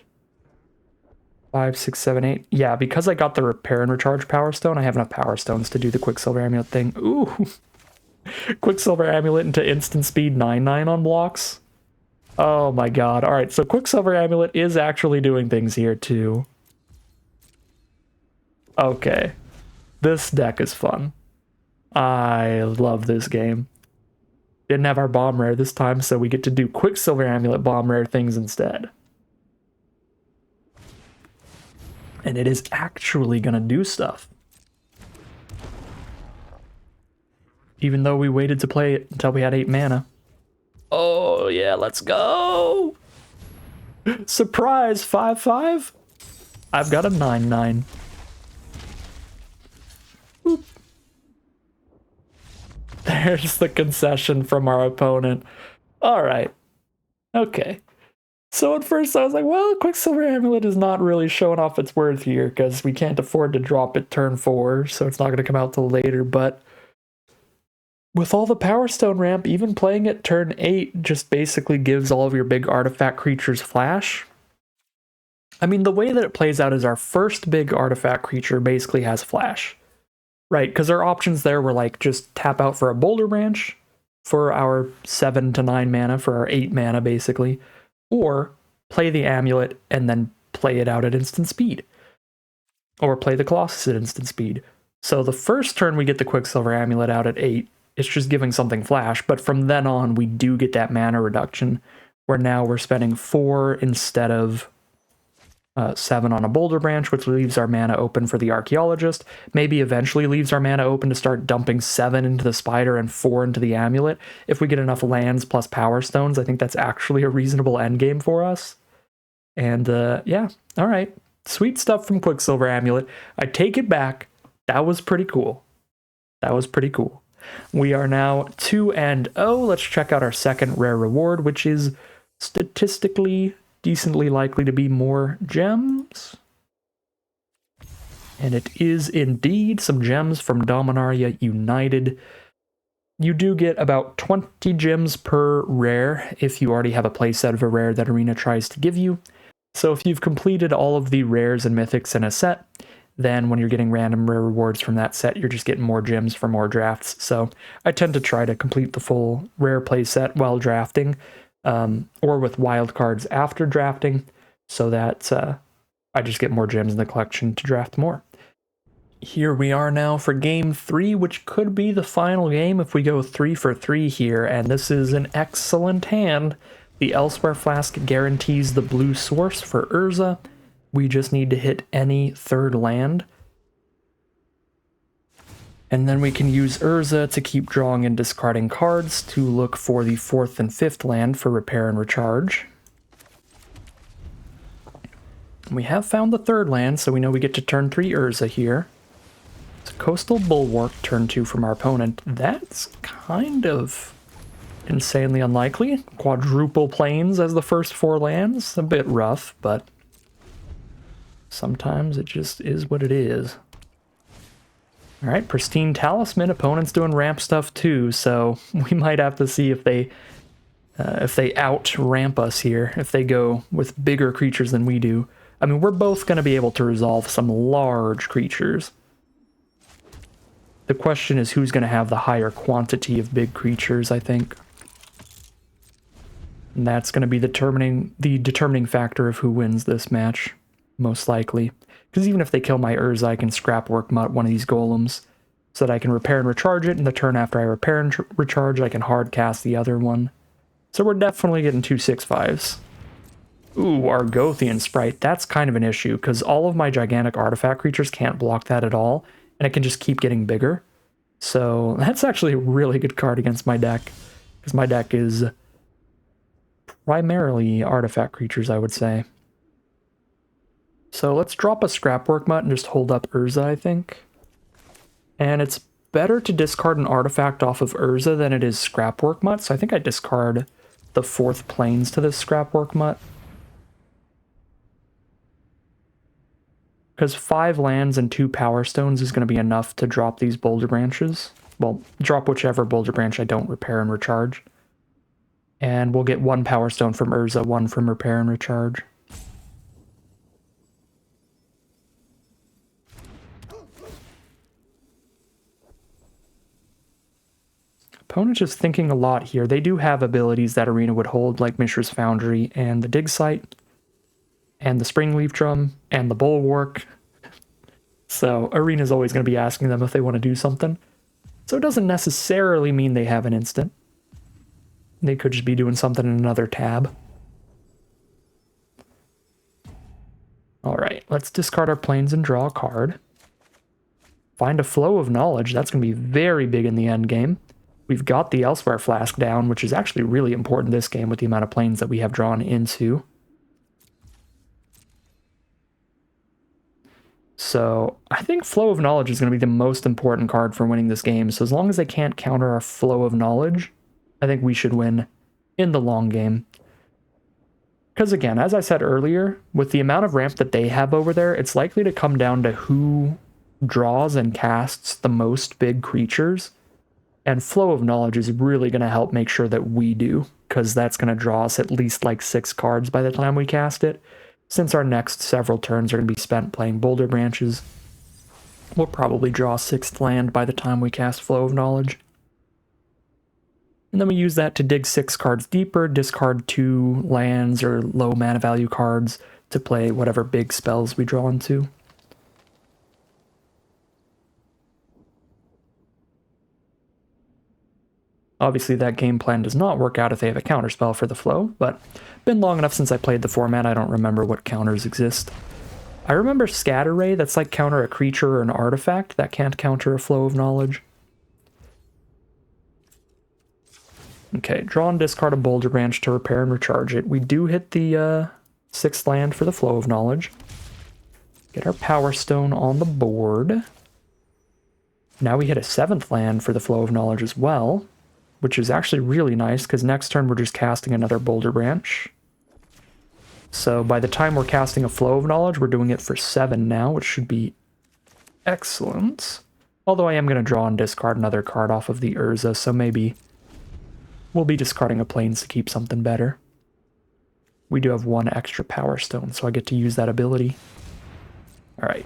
5, 6, 7, 8. Yeah, because I got the Repair and Recharge Power Stone, I have enough Power Stones to do the Quicksilver Amulet thing. Ooh! Quicksilver Amulet into instant speed 9/9 on blocks. Oh my god. Alright, so Quicksilver Amulet is actually doing things here too. Okay. This deck is fun. I love this game. Didn't have our bomb rare this time, so we get to do Quicksilver Amulet bomb rare things instead. And it is actually gonna do stuff. Even though we waited to play it until we had 8 mana. Oh yeah, let's go! Surprise, 5/5? I've got a 9/9. Boop. There's the concession from our opponent. Alright. Okay. So at first I was like, well, Quicksilver Amulet is not really showing off its worth here because we can't afford to drop it turn 4, so it's not going to come out till later, but with all the Power Stone ramp, even playing it turn 8 just basically gives all of your big artifact creatures flash. I mean, the way that it plays out is our first big artifact creature basically has flash, right? Because our options there were like just tap out for a Boulder Branch for our 7 to 9 mana, for our 8 mana basically, or play the Amulet and then play it out at instant speed, or play the Colossus at instant speed. So the first turn we get the Quicksilver Amulet out at 8, it's just giving something flash, but from then on we do get that mana reduction, where now we're spending 4 instead of 7 on a Boulder Branch, which leaves our mana open for the Archaeologist, maybe eventually leaves our mana open to start dumping 7 into the Spider and 4 into the Amulet. If we get enough lands plus Power Stones, I think that's actually a reasonable endgame for us. And yeah, alright. Sweet stuff from Quicksilver Amulet. I take it back. That was pretty cool. That was pretty cool. We are now 2-0. Let's check out our second rare reward, which is statistically decently likely to be more gems. And it is indeed some gems from Dominaria United. You do get about 20 gems per rare if you already have a playset of a rare that Arena tries to give you. So if you've completed all of the rares and mythics in a set, then when you're getting random rare rewards from that set, you're just getting more gems for more drafts. So I tend to try to complete the full rare playset while drafting, or with wildcards after drafting, so that I just get more gems in the collection to draft more. Here we are now for game 3, which could be the final game if we go 3 for 3 here, and this is an excellent hand. The Elsewhere Flask guarantees the blue source for Urza. We just need to hit any third land. And then we can use Urza to keep drawing and discarding cards to look for the 4th and 5th land for Repair and Recharge. We have found the 3rd land, so we know we get to turn 3 Urza here. It's a Coastal Bulwark, turn 2 from our opponent. That's kind of insanely unlikely. Quadruple Plains as the first 4 lands. A bit rough, but sometimes it just is what it is. Alright, Pristine Talisman. Opponent's doing ramp stuff too, so we might have to see if they out-ramp us here, if they go with bigger creatures than we do. I mean, we're both going to be able to resolve some large creatures. The question is who's going to have the higher quantity of big creatures, I think. And that's going to be the determining factor of who wins this match, most likely. Because even if they kill my Urza, I can scrapwork one of these golems so that I can repair and recharge it, and the turn after I repair and recharge, I can hard cast the other one. So we're definitely getting 2 6/5s. Ooh, Argothian Sprite. That's kind of an issue, because all of my gigantic artifact creatures can't block that at all, and it can just keep getting bigger. So that's actually a really good card against my deck, because my deck is primarily artifact creatures, I would say. So let's drop a Scrapwork Mutt and just hold up Urza, I think. And it's better to discard an artifact off of Urza than it is Scrapwork Mutt, so I think I discard the 4th Plains to this Scrapwork Mutt. Because 5 lands and 2 Power Stones is going to be enough to drop these Boulder Branches. Well, drop whichever Boulder Branch I don't repair and recharge. And we'll get 1 Power Stone from Urza, 1 from repair and recharge. Opponent is thinking a lot here. They do have abilities that Arena would hold, like Mishra's Foundry and the Dig Site, and the Springleaf Drum, and the Bulwark. So Arena's always going to be asking them if they want to do something. So it doesn't necessarily mean they have an instant. They could just be doing something in another tab. Alright, let's discard our planes and draw a card. Find a Flow of Knowledge. That's going to be very big in the end game. We've got the Elsewhere Flask down, which is actually really important this game with the amount of planes that we have drawn into. So I think Flow of Knowledge is going to be the most important card for winning this game. So as long as they can't counter our Flow of Knowledge, I think we should win in the long game. Because again, as I said earlier, with the amount of ramp that they have over there, it's likely to come down to who draws and casts the most big creatures. And Flow of Knowledge is really going to help make sure that we do, because that's going to draw us at least like 6 cards by the time we cast it. Since our next several turns are going to be spent playing Boulder Branches, we'll probably draw 6th land by the time we cast Flow of Knowledge. And then we use that to dig 6 cards deeper, discard 2 lands or low mana value cards to play whatever big spells we draw into. Obviously that game plan does not work out if they have a counterspell for the Flow, but been long enough since I played the format, I don't remember what counters exist. I remember Scatter Ray, that's like counter a creature or an artifact that can't counter a Flow of Knowledge. Okay, draw and discard a Boulder Branch to repair and recharge it. We do hit the 6th land for the Flow of Knowledge. Get our Power Stone on the board. Now we hit a 7th land for the Flow of Knowledge as well, which is actually really nice, because next turn we're just casting another Boulder Branch. So by the time we're casting a Flow of Knowledge, we're doing it for 7 now, which should be excellent. Although I am going to draw and discard another card off of the Urza, so maybe we'll be discarding a Plains to keep something better. We do have 1 extra Power Stone, so I get to use that ability. Alright.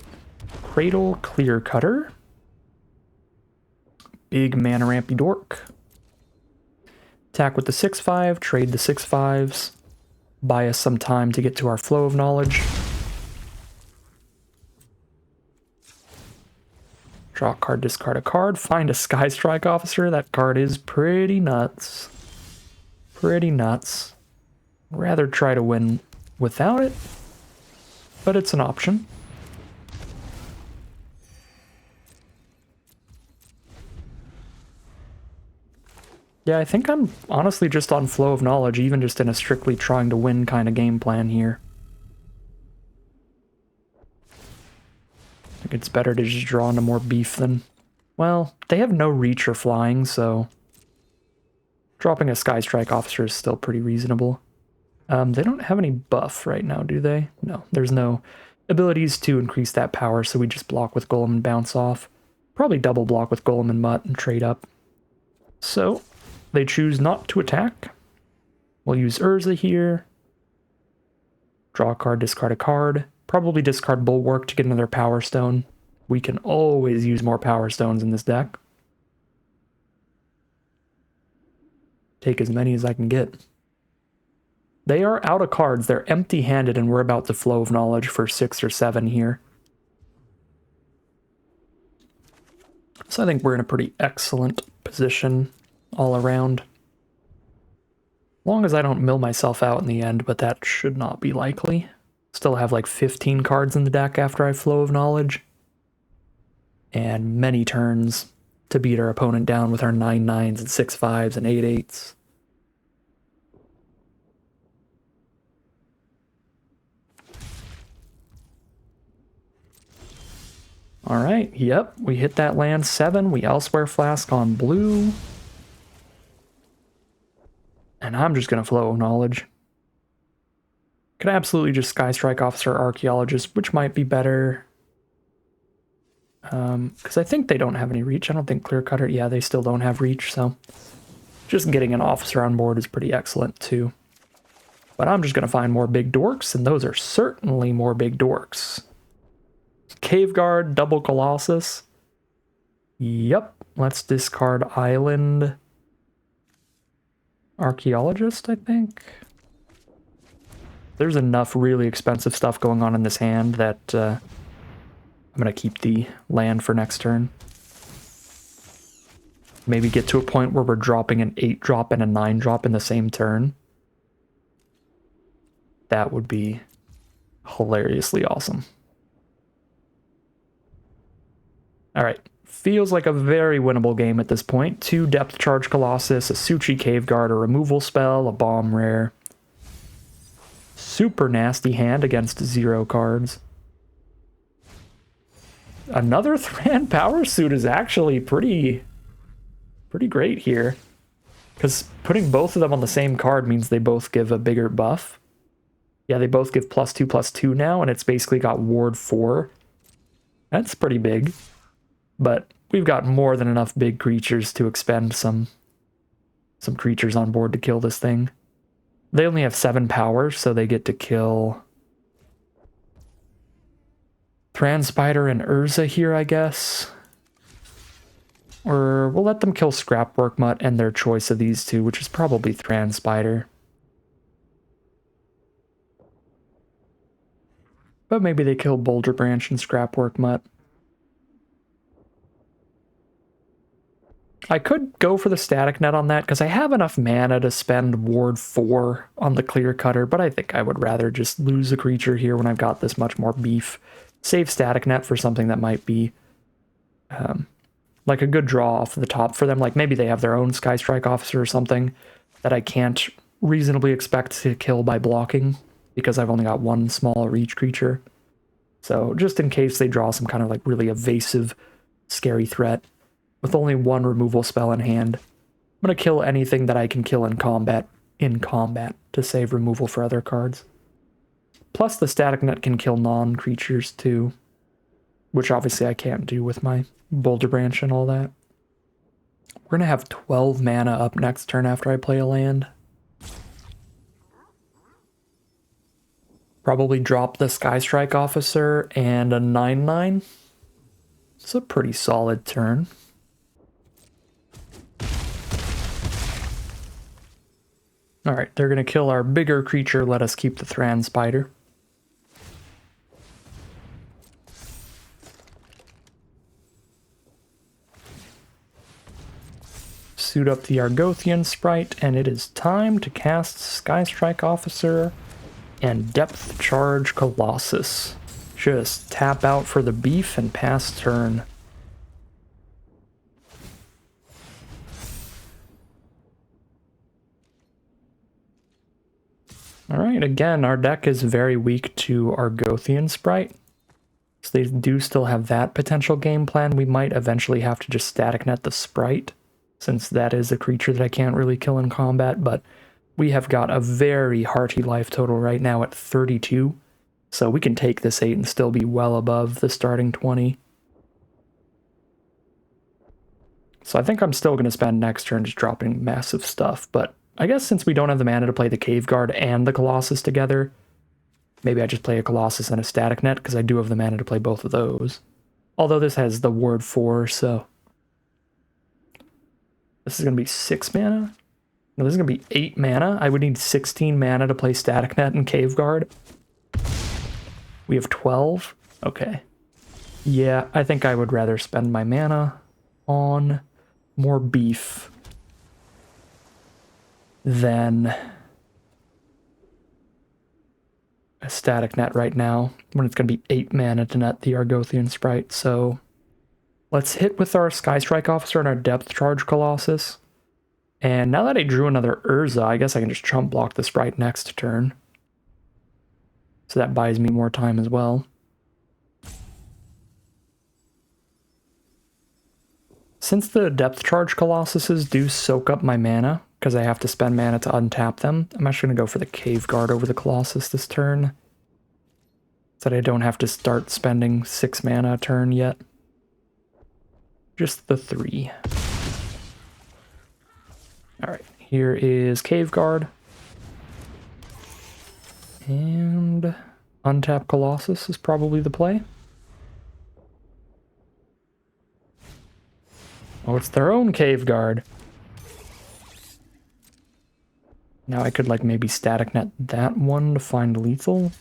Cradle Clear Cutter. Big mana rampy dork. Attack with the 6/5, trade the 6/5s, buy us some time to get to our Flow of Knowledge. Draw a card, discard a card, find a Sky Strike Officer. That card is pretty nuts. Pretty nuts. Rather try to win without it, but it's an option. Yeah, I think I'm honestly just on Flow of Knowledge, even just in a strictly trying to win kind of game plan here. I think it's better to just draw into more beef than... Well, they have no reach or flying, so... Dropping a Sky Strike Officer is still pretty reasonable. They don't have any buff right now, do they? No, there's no abilities to increase that power, so we just block with Golem and bounce off. Probably double block with Golem and Mutt and trade up. So, they choose not to attack. We'll use Urza here. Draw a card, discard a card. Probably discard Bulwark to get another Power Stone. We can always use more Power Stones in this deck. Take as many as I can get. They are out of cards. They're empty-handed, and we're about to Flow of Knowledge for 6 or 7 here. So I think we're in a pretty excellent position all around. As long as I don't mill myself out in the end, but that should not be likely. Still have like 15 cards in the deck after I Flow of Knowledge. And many turns to beat our opponent down with our 9/9s and 6/5s and 8/8s. Alright, yep, we hit that land 7. We Elsewhere Flask on blue. And I'm just going to Flow of Knowledge. Could absolutely just Sky Strike Officer Archaeologist, which might be better. Because I think they don't have any reach. I don't think Clear Cutter, yeah, they still don't have reach, so just getting an officer on board is pretty excellent too. But I'm just going to find more big dorks, and those are certainly more big dorks. Cave Guard, double Colossus. Yep, let's discard Island Archaeologist, I think. There's enough really expensive stuff going on in this hand that I'm going to keep the land for next turn. Maybe get to a point where we're dropping an 8-drop and a 9-drop in the same turn. That would be hilariously awesome. Alright, feels like a very winnable game at this point. 2 Depth Charge Colossus, a Suchi Cave Guard, a removal spell, a bomb rare. Super nasty hand against 0 cards. Another Thran Power Suit is actually pretty great here. Because putting both of them on the same card means they both give a bigger buff. Yeah, they both give +2/+2 now, and it's basically got Ward 4. That's pretty big. But we've got more than enough big creatures to expend some creatures on board to kill this thing. They only have 7 power, so they get to kill Thran Spider and Urza here, I guess. Or we'll let them kill Scrapwork Mutt and their choice of these two, which is probably Thran Spider. But maybe they kill Boulder Branch and Scrapwork Mutt. I could go for the Static Net on that, because I have enough mana to spend Ward 4 on the Clear Cutter, but I think I would rather just lose a creature here when I've got this much more beef. Save Static Net for something that might be like a good draw off the top for them. Like maybe they have their own Sky Strike Officer or something that I can't reasonably expect to kill by blocking, because I've only got 1 small reach creature. So just in case they draw some kind of like really evasive, scary threat, with only 1 removal spell in hand, I'm going to kill anything that I can kill in combat to save removal for other cards. Plus the Static Net can kill non-creatures too, which obviously I can't do with my Boulder Branch and all that. We're going to have 12 mana up next turn after I play a land. Probably drop the Sky Strike Officer and a 9/9. It's a pretty solid turn. Alright, they're going to kill our bigger creature, let us keep the Thran Spider. suit up the Argothian Sprite, and it is time to cast Sky Strike Officer and Depth Charge Colossus. Just tap out for the beef and pass turn. Alright, again, our deck is very weak to Argothian Sprite. So they do still have that potential game plan. We might eventually have to just static net the Sprite, since that is a creature that I can't really kill in combat, but we have got a very hearty life total right now at 32. So we can take this 8 and still be well above the starting 20. So I think I'm still going to spend next turn just dropping massive stuff, but I guess since we don't have the mana to play the Cave Guard and the Colossus together, maybe I just play a Colossus and a Static Net, because I do have the mana to play both of those. Although this has the Ward 4, so... This is going to be 6 mana? No, this is going to be 8 mana. I would need 16 mana to play Static Net and Cave Guard. We have 12? Okay. Yeah, I think I would rather spend my mana on more beef than a Static Net right now, when it's going to be 8 mana to net the Argothian Sprite. So let's hit with our Sky Strike Officer and our Depth Charge Colossus. And now that I drew another Urza, I guess I can just chump block the Sprite next turn. So that buys me more time as well. Since the Depth Charge Colossuses do soak up my mana, because I have to spend mana to untap them, I'm actually going to go for the Cave Guard over the Colossus this turn, so that I don't have to start spending 6 mana a turn yet. Just the 3. Alright, here is Cave Guard. And untap Colossus is probably the play. Oh, it's their own Cave Guard. Now I could like maybe static net that one to find lethal.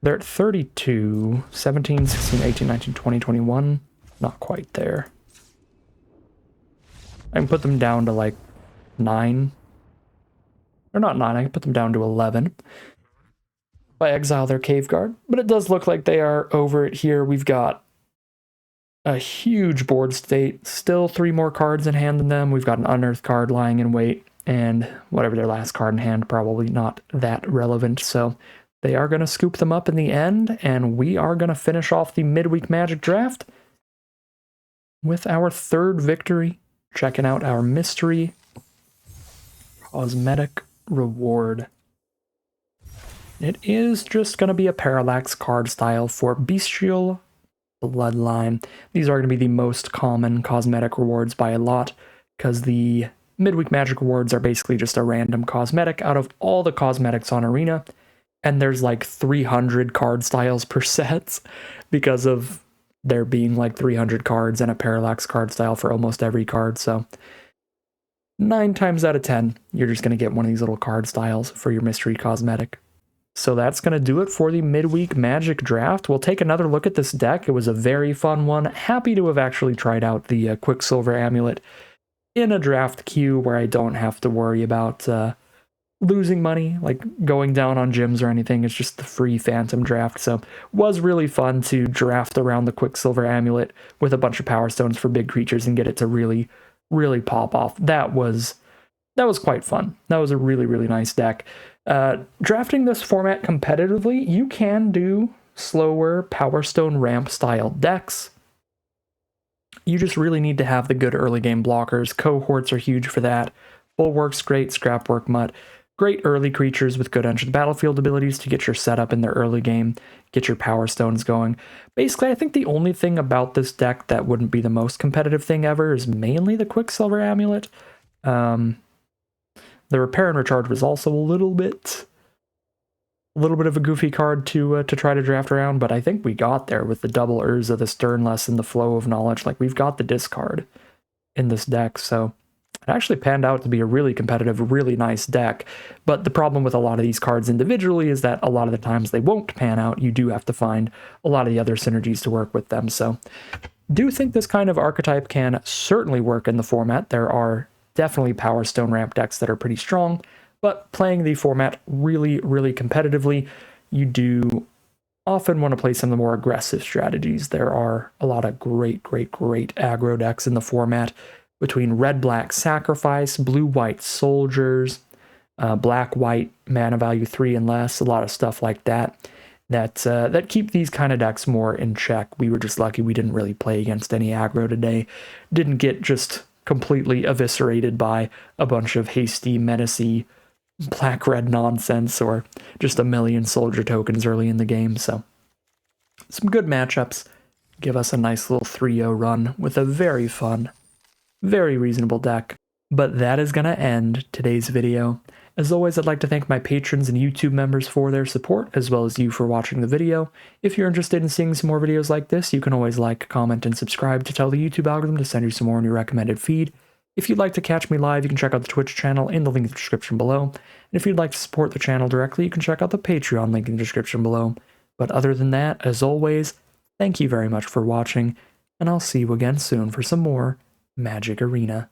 They're at 32, 17, 16, 18, 19, 20, 21. Not quite there. I can put them down to like 9. Or not 9, I can put them down to 11. If I exile their Cave Guard. But it does look like they are over it here. We've got a huge board state. Still 3 more cards in hand than them. We've got an Unearth card lying in wait. And whatever their last card in hand, probably not that relevant. So they are going to scoop them up in the end. And we are going to finish off the Midweek Magic Draft with our 3rd victory. Checking out our mystery cosmetic reward. It is just going to be a parallax card style for Bestial Bloodline. These are going to be the most common cosmetic rewards by a lot, because the Midweek Magic rewards are basically just a random cosmetic out of all the cosmetics on Arena, and there's like 300 card styles per set because of there being like 300 cards and a parallax card style for almost every card. So 9 times out of 10, you're just going to get one of these little card styles for your mystery cosmetic. So that's going to do it for the Midweek Magic Draft. We'll take another look at this deck. It was a very fun one. Happy to have actually tried out the Quicksilver Amulet in a draft queue where I don't have to worry about losing money, like going down on gyms or anything. It's just the free Phantom draft. So was really fun to draft around the Quicksilver Amulet with a bunch of Power Stones for big creatures and get it to really, really pop off. That was quite fun. That was a really, really nice deck. Drafting this format competitively, you can do slower Powerstone ramp style decks. You just really need to have the good early game blockers. Cohorts are huge for that. Bulwark's great, Scrapwork Mutt. Great early creatures with good enter the battlefield abilities to get your setup in the early game, get your Power Stones going. Basically, I think the only thing about this deck that wouldn't be the most competitive thing ever is mainly the Quicksilver Amulet. The Repair and Recharge was also a little bit of a goofy card to try to draft around, but I think we got there with the double Urza, the Stern Lesson, the Flow of Knowledge. Like, we've got the discard in this deck, so it actually panned out to be a really competitive, really nice deck. But the problem with a lot of these cards individually is that a lot of the times they won't pan out. You do have to find a lot of the other synergies to work with them. So Do think this kind of archetype can certainly work in the format. There are definitely Powerstone ramp decks that are pretty strong, but playing the format really, really competitively, you do often want to play some of the more aggressive strategies. There are a lot of great aggro decks in the format between red-black sacrifice, blue-white soldiers, black-white mana value 3 and less, a lot of stuff like that. That keep these kind of decks more in check. We were just lucky we didn't really play against any aggro today. Didn't get just completely eviscerated by a bunch of hasty, menacey, black-red nonsense or just a million soldier tokens early in the game. So some good matchups. Give us a nice little 3-0 run with a very fun, very reasonable deck. But that is going to end today's video. As always, I'd like to thank my patrons and YouTube members for their support, as well as you for watching the video. If you're interested in seeing some more videos like this, you can always like, comment, and subscribe to tell the YouTube algorithm to send you some more in your recommended feed. If you'd like to catch me live, you can check out the Twitch channel in the link in the description below. And if you'd like to support the channel directly, you can check out the Patreon link in the description below. But other than that, as always, thank you very much for watching, and I'll see you again soon for some more Magic Arena.